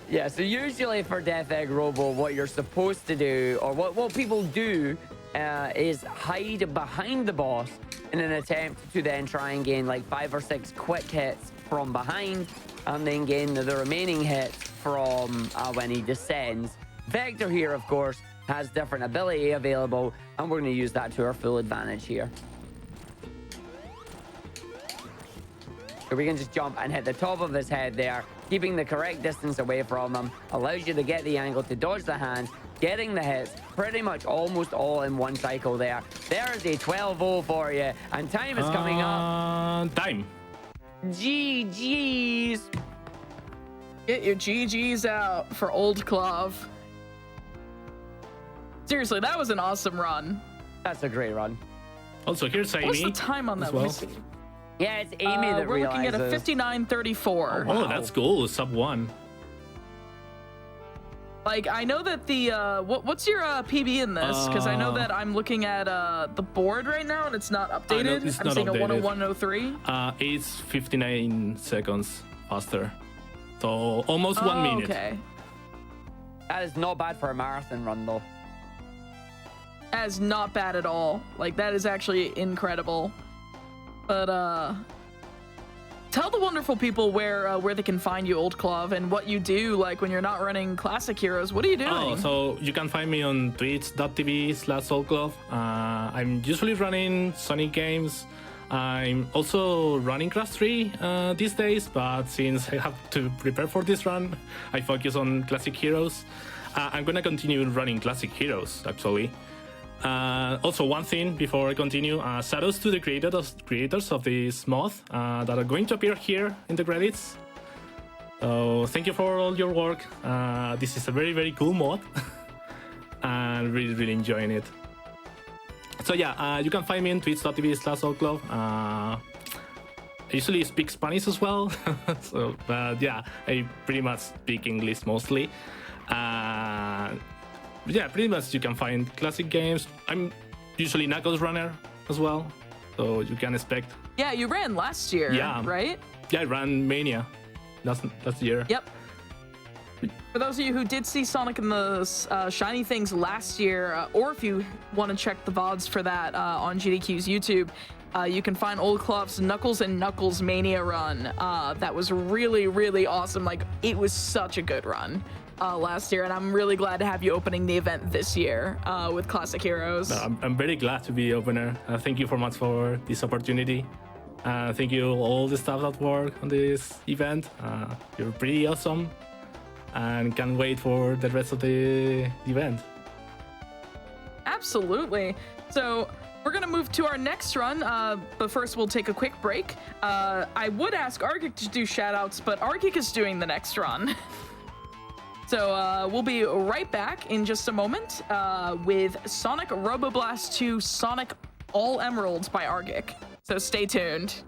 Yeah, so usually for Death Egg Robo, what you're supposed to do, or what people do, is hide behind the boss in an attempt to then try and gain like 5 or 6 quick hits from behind, and then gain the remaining hits from when he descends. Vector here, of course, has different ability available, and we're going to use that to our full advantage here. So we can just jump and hit the top of his head there, keeping the correct distance away from him, allows you to get the angle to dodge the hands, getting the hits pretty much almost all in one cycle there. There's a 12-0 for you, and time is coming up. Time. GG's. Get your GG's out for Oldclov. Seriously, that was an awesome run. That's a great run. Also, here's Amy. What's the time on that? Well. Let me see. Yeah, it's Amy that we're looking at a realizes. 59:34. Oh, that's cool. Sub 1. Like, I know that the what's your PB in this? Because I know that I'm looking at the board right now and it's not updated. it's I'm not seeing updated. a 101.03. It's 59 seconds faster. So almost 1 minute. Okay. That is not bad for a marathon run, though. That is not bad at all. Like, that is actually incredible. But tell the wonderful people where they can find you, Oldclov, and what you do. Like when you're not running Classic Heroes, what are you doing? Oh, so you can find me on twitch.tv/Oldclov. I'm usually running Sonic games. I'm also running Crash 3 these days, but since I have to prepare for this run, I focus on Classic Heroes. I'm gonna continue running Classic Heroes, actually. Also, one thing before I continue, shoutouts to the creators of this mod that are going to appear here in the credits. So thank you for all your work. This is a very, very cool mod and really, really enjoying it. So yeah, you can find me on twitch.tv/Oldclov. I usually speak Spanish as well. So, but yeah, I pretty much speak English mostly. Yeah, pretty much you can find classic games. I'm usually Knuckles runner as well, so you can expect. Yeah, you ran last year, right? Yeah, I ran Mania last year. Yep. For those of you who did see Sonic and the Shiny Things last year, or if you want to check the VODs for that on GDQ's YouTube, you can find Oldclov's Knuckles and Knuckles Mania run. That was really, really awesome. Like, it was such a good run last year, and I'm really glad to have you opening the event this year with Classic Heroes. I'm very glad to be opener. Thank you so much for this opportunity. Thank you all the staff that work on this event. You're pretty awesome, and can't wait for the rest of the event. Absolutely. So we're gonna move to our next run, but first we'll take a quick break. I would ask Argick to do shoutouts, but Argick is doing the next run. So we'll be right back in just a moment with Sonic Roboblast 2 Sonic All Emeralds by Argick. So stay tuned.